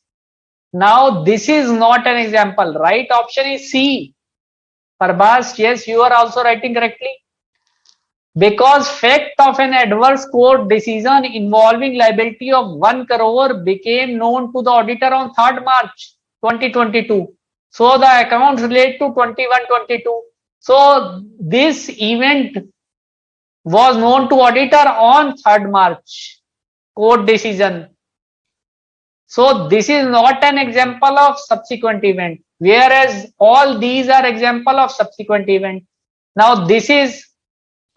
Now this is not an example. Right option is C. Parbas, yes, you are also writing correctly. Because fact of an adverse court decision involving liability of 1 crore became known to the auditor on 3rd March 2022. So the accounts relate to 21-22. So this event was known to auditor on 3rd March, court decision. So this is not an example of subsequent event, whereas all these are example of subsequent event. Now this is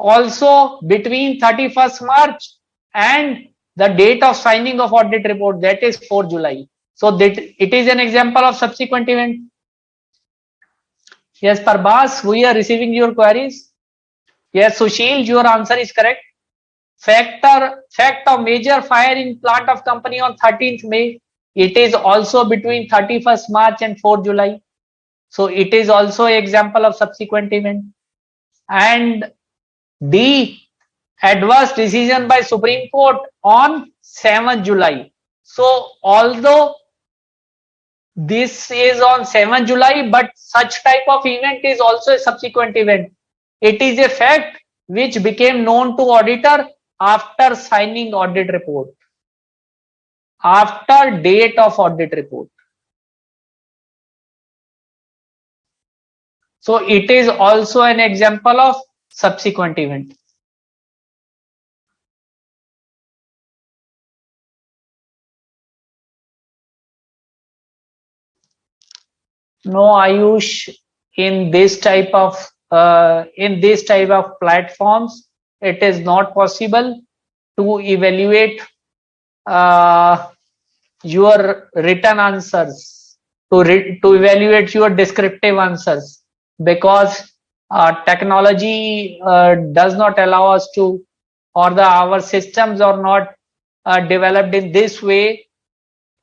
also between 31st March and the date of signing of audit report, that is 4 July. So that it is an example of subsequent event. Yes, Parbas, we are receiving your queries. Yes, Sushil, your answer is correct. Fact of major fire in plant of company on 13th May. It is also between 31st March and 4 July. So it is also an example of subsequent event. And D, adverse decision by Supreme Court on 7th July. So although this is on 7th July, but such type of event is also a subsequent event. It is a fact which became known to auditor after signing audit report, after date of audit report. So it is also an example of subsequent event. No, Ayush, in this type of platforms, it is not possible to evaluate your written answers, to evaluate your descriptive answers, because technology does not allow us to, or our systems are not developed in this way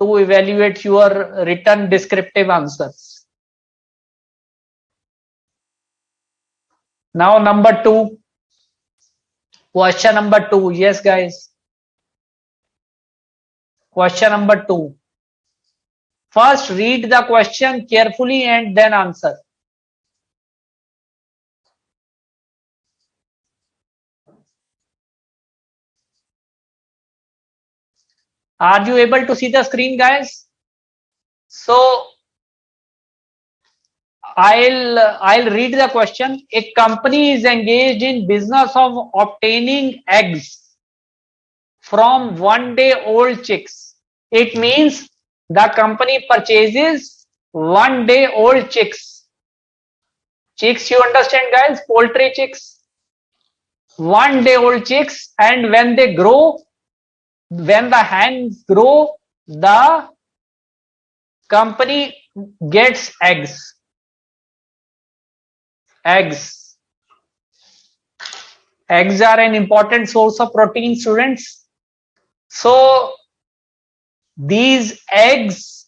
to evaluate your written descriptive answers. Now number 2, question number 2. Yes, guys. Question number 2. First, read the question carefully and then answer. Are you able to see the screen, guys? So I'll read the question. A company is engaged in business of obtaining eggs from 1-day-old chicks. It means the company purchases 1-day-old chicks. Chicks, you understand, guys? Poultry chicks. 1-day-old chicks, and when they grow, when the hens grow, the company gets eggs. Eggs are an important source of protein, students. So these eggs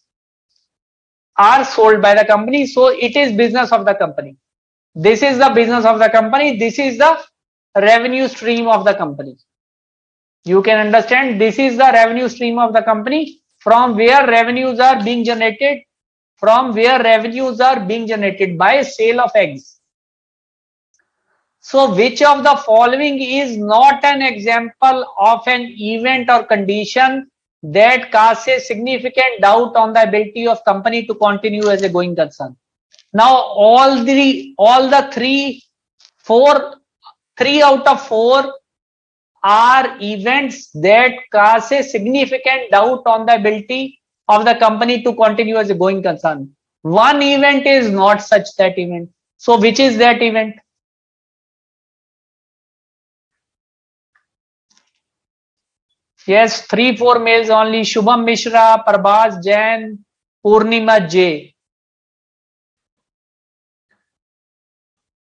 are sold by the company. So it is business of the company. This is the business of the company. This is the revenue stream of the company. You can understand, this is the revenue stream of the company, from where revenues are being generated, by sale of eggs. So which of the following is not an example of an event or condition that causes significant doubt on the ability of company to continue as a going concern? Now all the three out of 4 are events that cause a significant doubt on the ability of the company to continue as a going concern. One event is not such that event. So which is that event? Yes, 3-4 males only. Shubham Mishra, Prabhas Jain, Purnima J.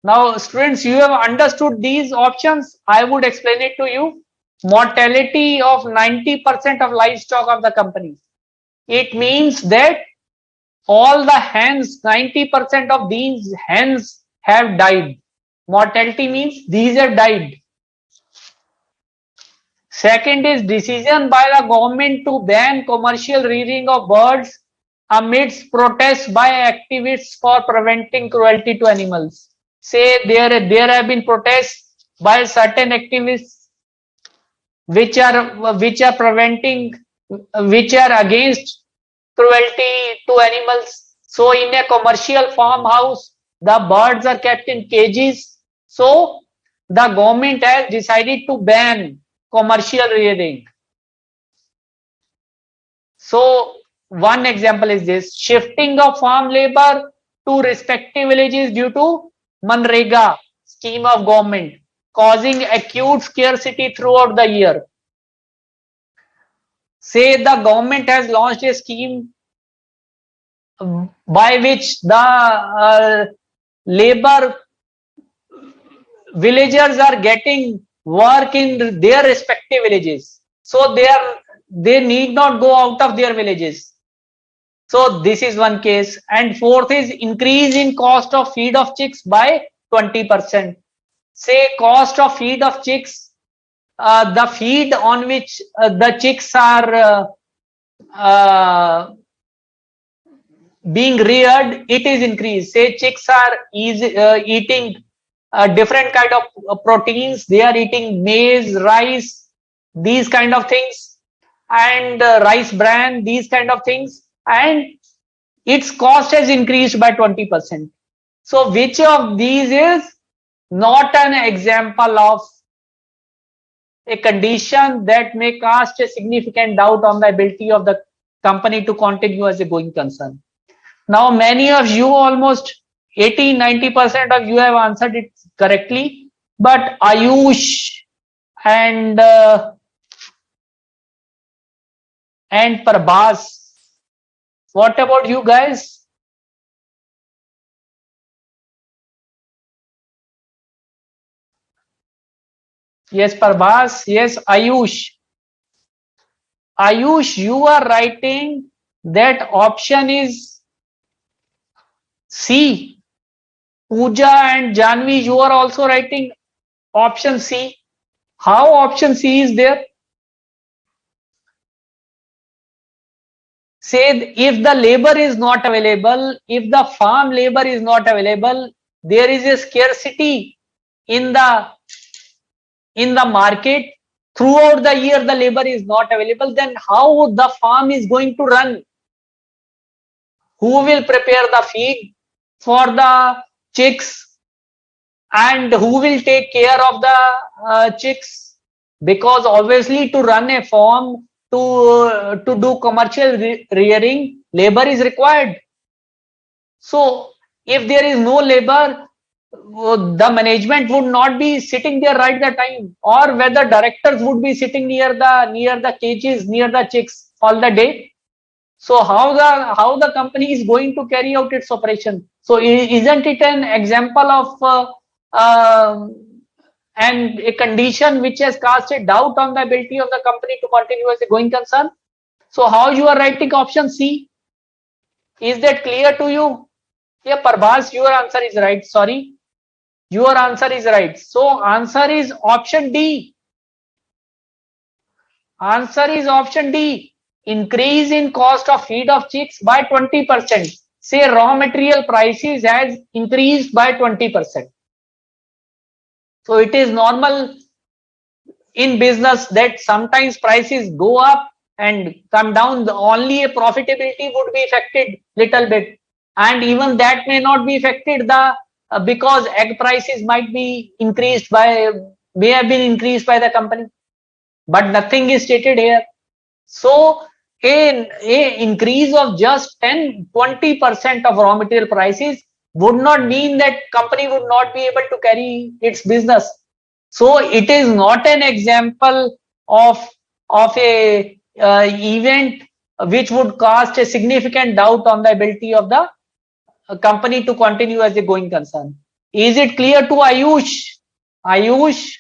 Now students, you have understood these options. I would explain it to you. Mortality of 90% of livestock of the company. It means that all the hens, 90% of these hens have died. Mortality means these have died. Second is decision by the government to ban commercial rearing of birds amidst protests by activists for preventing cruelty to animals. Say there have been protests by certain activists which are preventing, which are against cruelty to animals. So in a commercial farmhouse, the birds are kept in cages. So the government has decided to ban commercial rearing. So one example is this: shifting of farm labor to respective villages due to Manrega scheme of government, causing acute scarcity throughout the year. Say the government has launched a scheme by which the labor villagers are getting work in their respective villages, so they need not go out of their villages. So this is one case. And fourth is increase in cost of feed of chicks by 20%. Say cost of feed of chicks, the feed on which the chicks are being reared, it is increased. Say chicks are eating different kind of proteins. They are eating maize, rice, these kind of things, and rice bran, these kind of things, and its cost has increased by 20%. So which of these is not an example of a condition that may cast a significant doubt on the ability of the company to continue as a going concern? Now many of you, almost 80-90% of you have answered it correctly, but Ayush and Prabhas, what about you guys? Yes, Prabhas. Yes, Ayush. Ayush, you are writing that option is C. Pooja and Janvi, you are also writing option C. How option C is there? Say if the labor is not available, if the farm labor is not available, there is a scarcity in the market. Throughout the year the labor is not available, then how the farm is going to run? Who will prepare the feed for the chicks, and who will take care of the chicks? Because obviously to run a farm, to do commercial rearing, labor is required. So if there is no labor, the management would not be sitting there right the time, or whether directors would be sitting near the cages, near the chicks all the day. So how the company is going to carry out its operation? So isn't it an example of and a condition which has cast a doubt on the ability of the company to continue as a going concern? So how you are writing option C? Is that clear to you? Yeah, Prabhas, your answer is right. Sorry, your answer is right. So answer is option D. Answer is option D. Increase in cost of feed of chicks by 20%. Say raw material prices has increased by 20%. So it is normal in business that sometimes prices go up and come down. Only a profitability would be affected little bit, and even that may not be affected because egg prices might be increased may have been increased by the company, but nothing is stated here. So a increase of just 10-20% of raw material prices would not mean that company would not be able to carry its business. So it is not an example of a event which would cast a significant doubt on the ability of the company to continue as a going concern. Is it clear to Ayush? Ayush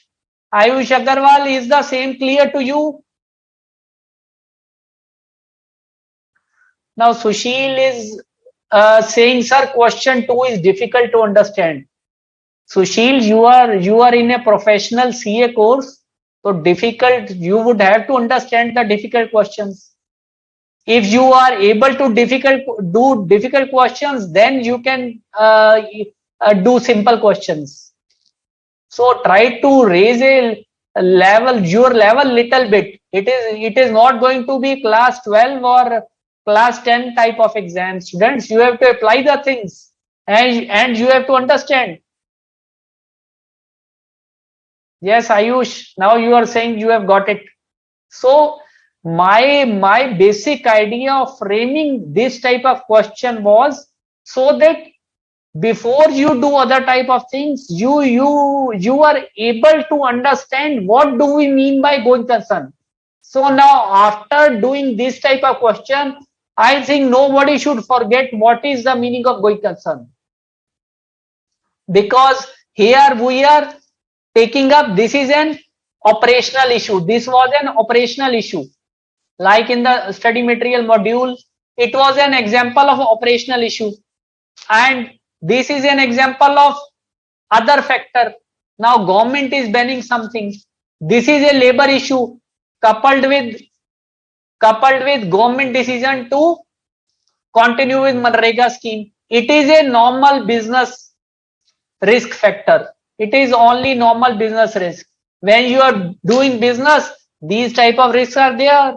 Agarwal, is the same clear to you? Now Sushil is saying, sir, question 2 is difficult to understand. Sushil, you are in a professional CA course, So difficult, you would have to understand the difficult questions. If you are able to do difficult questions, then you can do simple questions. So try to raise your level little bit. It is not going to be class 12 or class 10 type of exam. Students, you have to apply the things and you have to understand. Yes, Ayush, now you are saying you have got it. So my basic idea of framing this type of question was so that before you do other type of things, you are able to understand what do we mean by going concern. So now after doing this type of question, I think nobody should forget what is the meaning of going concern. Because here we are taking up, this is an operational issue. This was an operational issue. Like in the study material module, it was an example of operational issue. And this is an example of other factor. Now government is banning something. This is a labor issue coupled with government decision to continue with Manrega scheme. It is a normal business risk factor. It is only normal business risk. When you are doing business, these type of risks are there.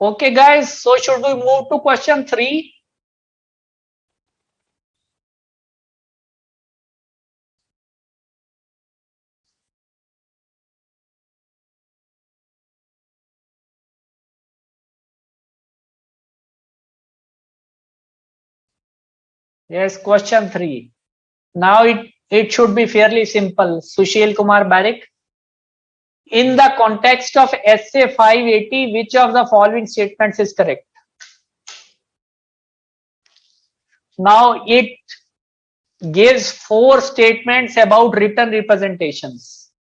Okay, guys. So should we move to question 3? Yes, question 3. Now it should be fairly simple. Sushil Kumar Barik. In the context of SA580, which of the following statements is correct? Now it gives 4 statements about written representations.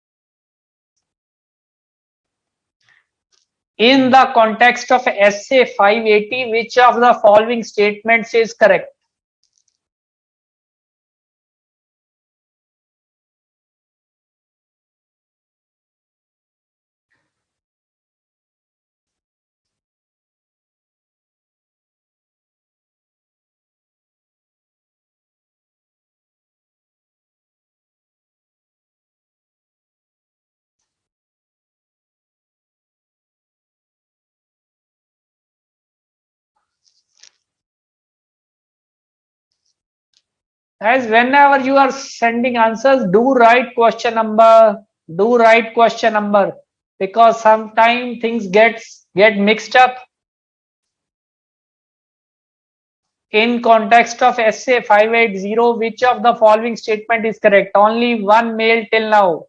In the context of SA580, which of the following statements is correct? As whenever you are sending answers, do write question number, because sometimes things get mixed up. In context of SA580, which of the following statement is correct? Only one mail till now.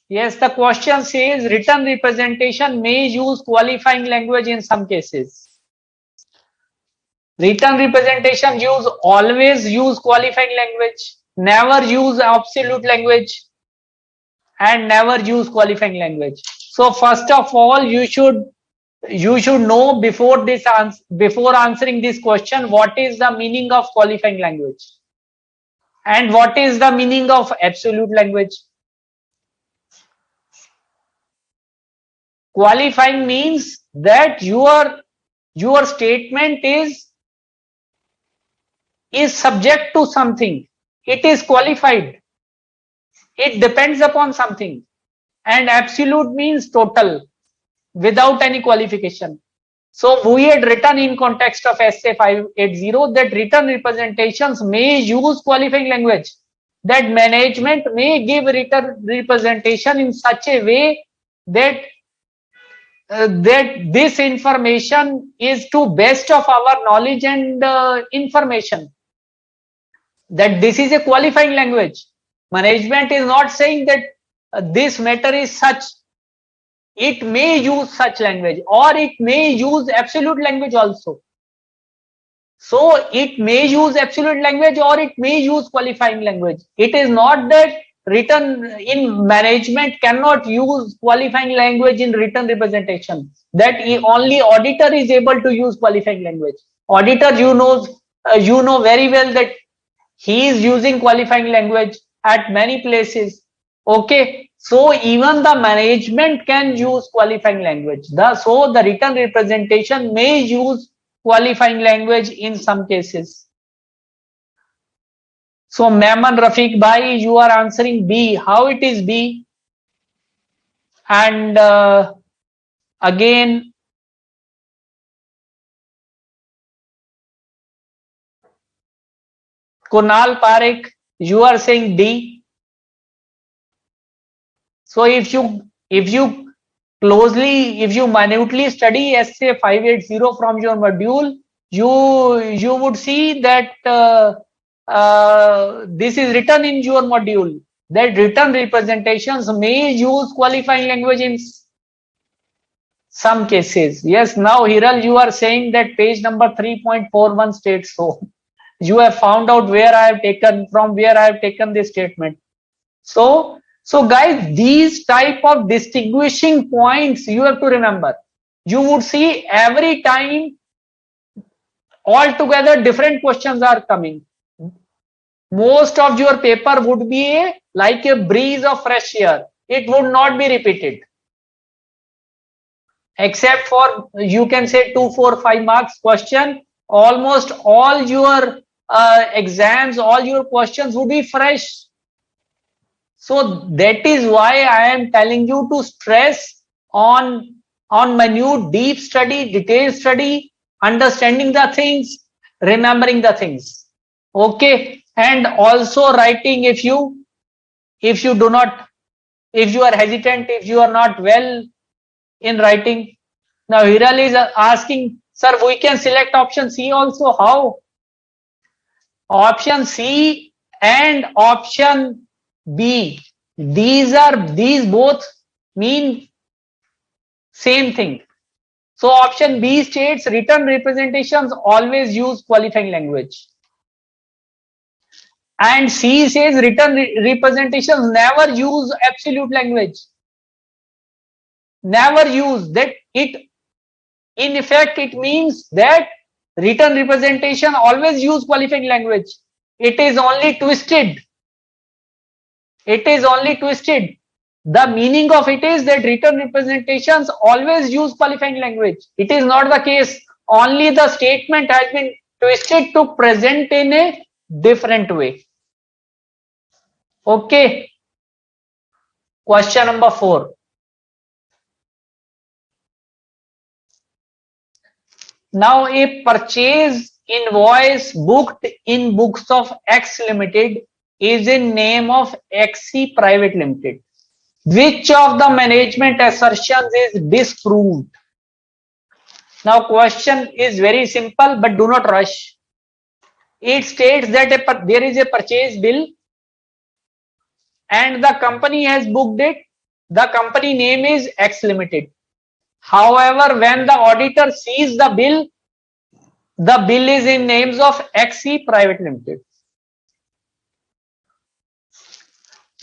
Yes, the question says written representation may use qualifying language in some cases. Written representation always use qualifying language, never use absolute language, and never use qualifying language. So first of all, you should know before answering this question, what is the meaning of qualifying language and what is the meaning of absolute language. Qualifying means that your statement is subject to something. It is qualified. It depends upon something. And absolute means total, without any qualification. So we had written in context of SA580 that written representations may use qualifying language, that management may give written representation in such a way that this information is to best of our knowledge and information, that this is a qualifying language. Management is not saying that this matter is such. It may use such language or it may use absolute language also. So it may use absolute language or it may use qualifying language. It is not that written in management cannot use qualifying language in written representation, that only auditor is able to use qualifying language. Auditor, you know very well that he is using qualifying language at many places. Okay, so even the management can use qualifying language. So the written representation may use qualifying language in some cases. So Mehman Rafiq Bhai, you are answering B. How it is B? And again, Kunal Parekh, you are saying D. So if you minutely study SA580 from your module, you would see that this is written in your module, that written representations may use qualifying language in some cases. Yes, now Hiral, you are saying that page number 3.41 states so. You have found out where I have taken this statement. So guys, these type of distinguishing points you have to remember. You would see every time altogether different questions are coming. Most of your paper would be like a breeze of fresh air. It would not be repeated. Except for, you can say 2, 4, 5 marks question. Almost all your exams, all your questions would be fresh. So that is why I am telling you to stress on minute, deep study, detailed study, understanding the things, remembering the things. Okay, and also writing if you do not, if you are hesitant, if you are not well in writing. Now Hiral is asking, sir, we can select option C also. How? Option C and option B. These both mean same thing. So option B states written representations always use qualifying language. And C says written representations never use absolute language. Never use that. It, in effect, it means that written representation always use qualifying language. It is only twisted. It is only twisted. The meaning of it is that written representations always use qualifying language. It is not the case. Only the statement has been twisted to present in a different way. Okay. Question number 4. Now a purchase invoice booked in books of X Limited is in name of XC Private Limited. Which of the management assertions is disproved? Now question is very simple, but do not rush. It states that there is a purchase bill and the company has booked it. The company name is X Limited. However, when the auditor sees the bill is in names of XC Private Limited.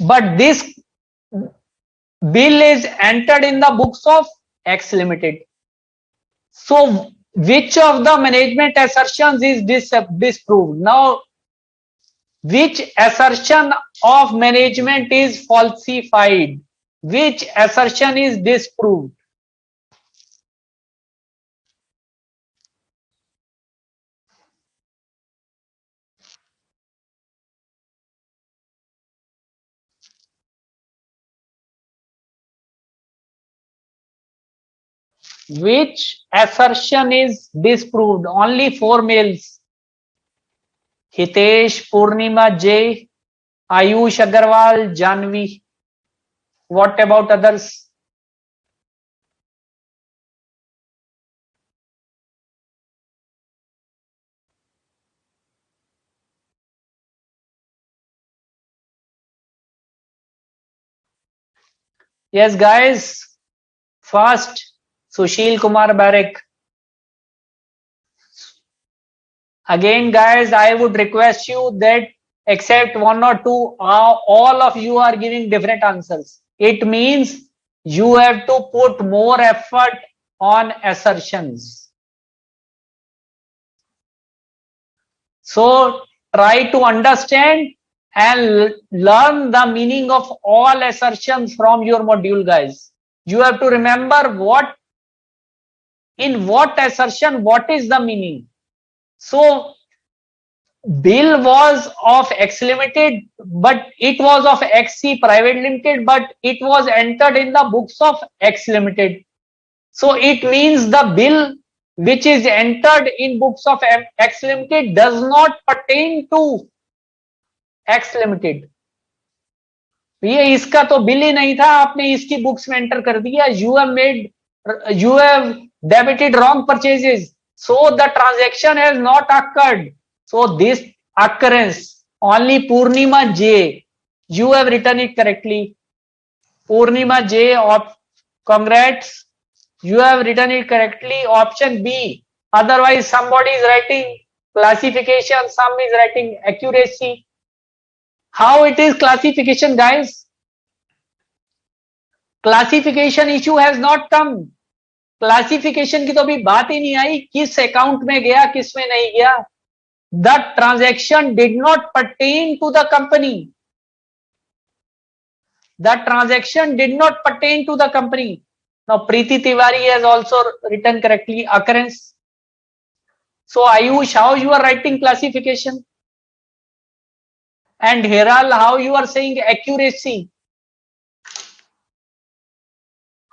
But this bill is entered in the books of X Limited. So which of the management assertions is disproved? Now, which assertion of management is falsified? Which assertion is disproved? Which assertion is disproved? Only 4 males. Hitesh, Purnima J, Ayush Agarwal, Janvi. What about others? Yes, guys. First, Sushil Kumar Barak. Again, guys, I would request you that except one or two, all of you are giving different answers. It means you have to put more effort on assertions. So try to understand and learn the meaning of all assertions from your module, guys. You have to remember in what assertion, what is the meaning. So bill was of X Limited, but it was of XC Private Limited, but it was entered in the books of X Limited. So it means the bill which is entered in books of X Limited does not pertain to X Limited. ये इसका तो bill ही नहीं था, आपने इसकी books में enter कर दिया. You have debited wrong purchases, so the transaction has not occurred. So this occurrence, only Purnima J, you have written it correctly. Purnima J, congrats, you have written it correctly. Option B. Otherwise, somebody is writing classification, some is writing accuracy. How it is classification, guys? Classification issue has not come. Classification की तो अभी बात ही नहीं आई, किस account में गया किस में नहीं गया. The transaction did not pertain to the company. The transaction did not pertain to the company. Now Preeti Tiwari has also written correctly occurrence. So Ayush, how you are writing classification? And हेराल, how you are saying accuracy?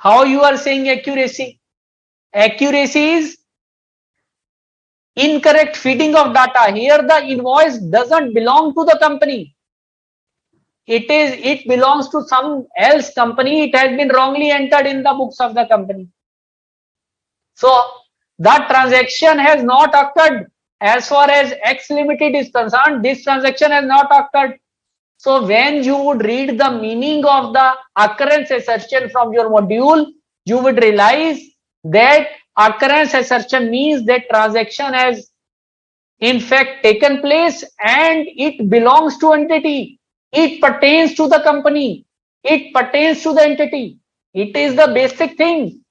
How you are saying accuracy? Accuracy is incorrect feeding of data. Here the invoice doesn't belong to the company. It belongs to some else company. It has been wrongly entered in the books of the company. So that transaction has not occurred. As far as X Limited is concerned, this transaction has not occurred. So when you would read the meaning of the occurrence assertion from your module, you would realize that occurrence assertion means that transaction has in fact taken place and it belongs to entity. It pertains to the company. It pertains to the entity. It is the basic thing.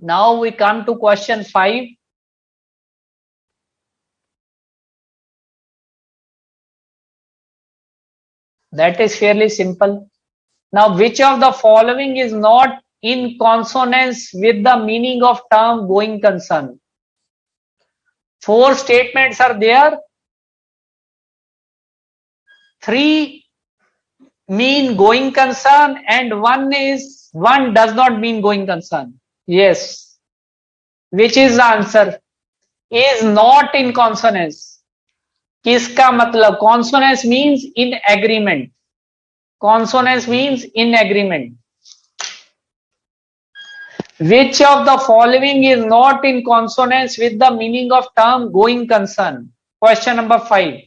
Now we come to question 5. That is fairly simple. Now, which of the following is not in consonance with the meaning of term going concern? 4 statements are there. 3 mean going concern and one does not mean going concern. Yes. Which is the answer? Is not in consonance. किसका मतलब? Consonance means in agreement. Consonance means in agreement. Which of the following is not in consonance with the meaning of term going concern? Question number 5.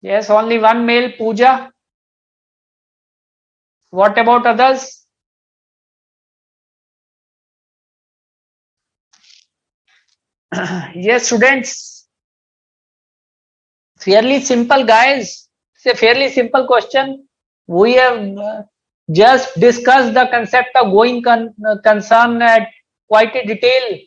Yes, only one male, Pooja. What about others? Yes, students. Fairly simple, guys. It's a fairly simple question. We have just discussed the concept of going concern at quite a detail.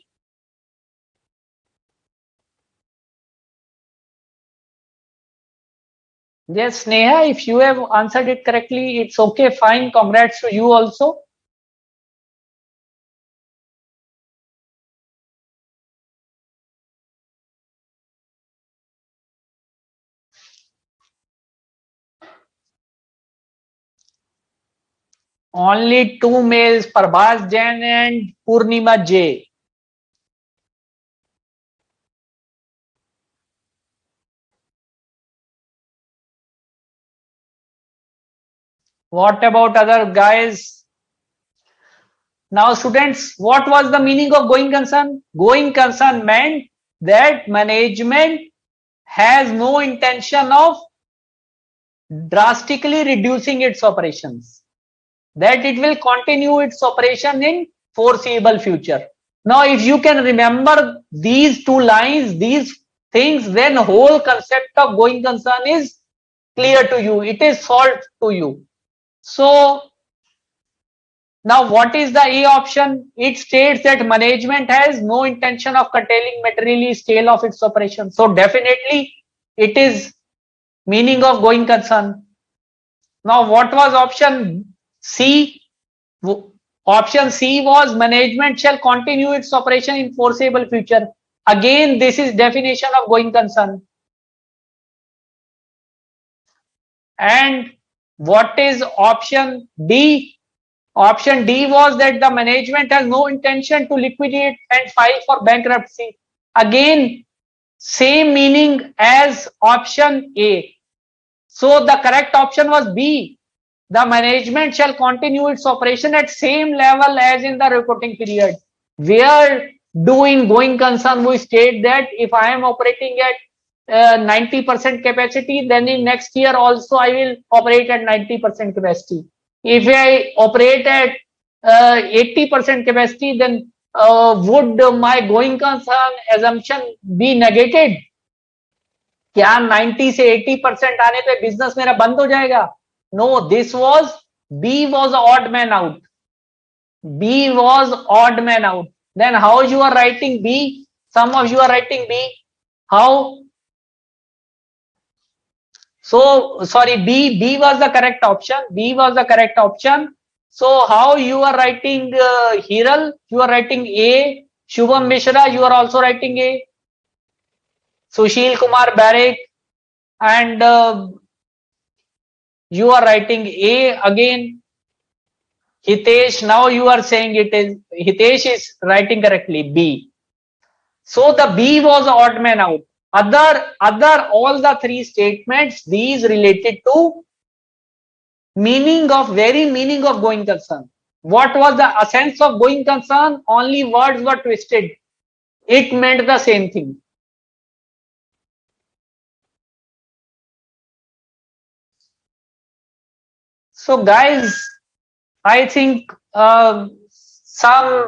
Yes, Sneha, if you have answered it correctly, it's okay, fine. Congrats to you also. Only 2 males, Prabhas Jain and Purnima J. What about other guys? Now students, what was the meaning of going concern? Going concern meant that management has no intention of drastically reducing its operations, that it will continue its operation in foreseeable future. Now if you can remember these two lines, these things, then whole concept of going concern is clear to you, it is solved to you. So now what is the A option? It states that management has no intention of curtailing materially scale of its operation. So definitely it is meaning of going concern. Now what was option C? Option C was management shall continue its operation in foreseeable future. Again, this is definition of going concern. And what is option D? Option D was that the management has no intention to liquidate and file for bankruptcy. Again, same meaning as option A. So the correct option was B. The management shall continue its operation at same level as in the reporting period. Where do in going concern we state that if I am operating at 90% capacity, then in next year also I will operate at 90% capacity. If I operate at 80% capacity, then would my going concern assumption be negated? क्या 90 से 80% आने पे business मेरा बंद हो जाएगा? No, this was B was odd man out. B was odd man out. Then how you are writing B? Some of you are writing B. How? So sorry, B was the correct option. B was the correct option. So how you are writing Hiral? You are writing A. Shubham Mishra, you are also writing A. Sushil Kumar Barak, and you are writing A again. Hitesh, now you are saying it is, Hitesh is writing correctly B. So the B was odd man out. Other all the three statements, these related to meaning of, very meaning of going concern. What was the essence of going concern? Only words were twisted. It meant the same thing. So guys, I think some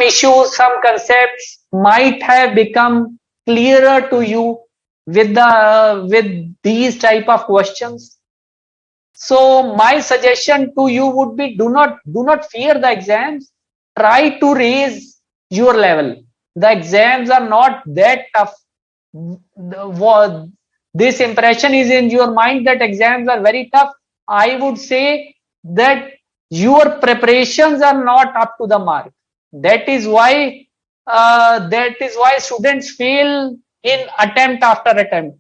issues, some concepts might have become clearer to you with these type of questions. So my suggestion to you would be, do not fear the exams. Try to raise your level. The exams are not that tough. This impression is in your mind that exams are very tough. I would say that your preparations are not up to the mark. That is why students fail in attempt after attempt.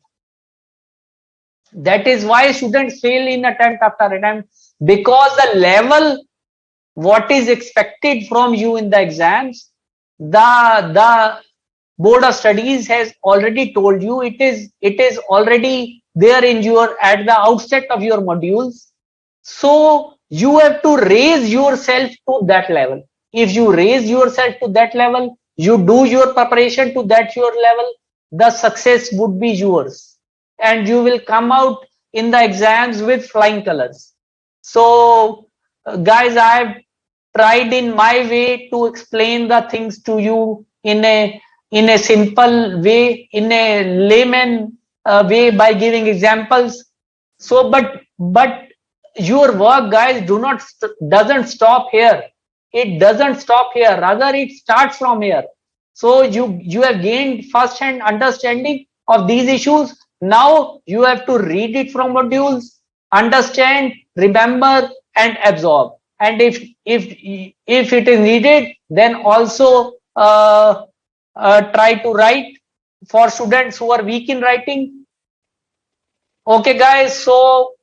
That is why students fail in attempt after attempt, because the level what is expected from you in the exams, the board of studies has already told you, it is already there in your, at the outset of your modules. So you have to raise yourself to that level. If you raise yourself to that level, you do your preparation to that your level, the success would be yours, and you will come out in the exams with flying colors. So guys, I have tried in my way to explain the things to you in a simple way, in a layman way, by giving examples. So but your work, guys, doesn't stop here. It doesn't stop here, rather it starts from here. So you have gained first hand understanding of these issues. Now you have to read it from modules, understand, remember, and absorb. And if it is needed, then also try to write. For students who are weak in writing, okay guys, so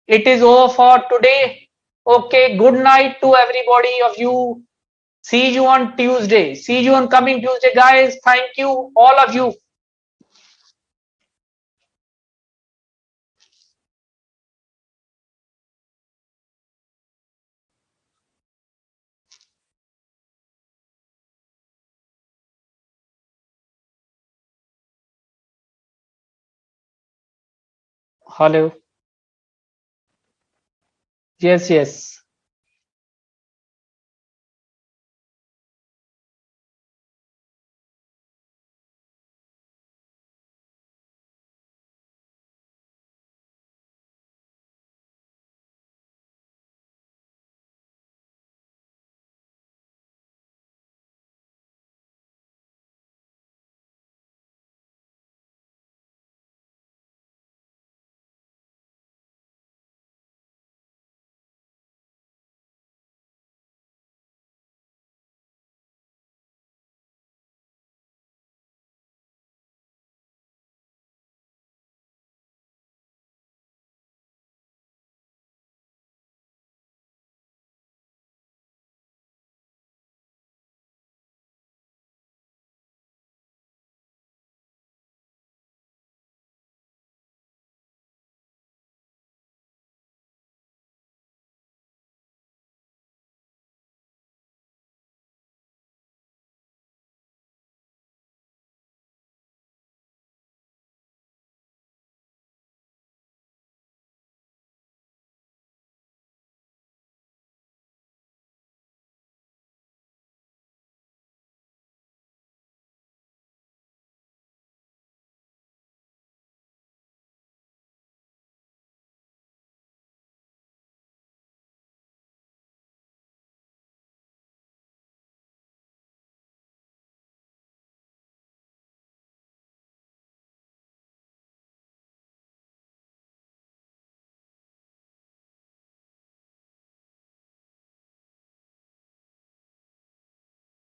it is over for today. Okay, good night to everybody of you. See you on Tuesday. See you on coming Tuesday, guys. Thank you, all of you. Hello. Yes, yes.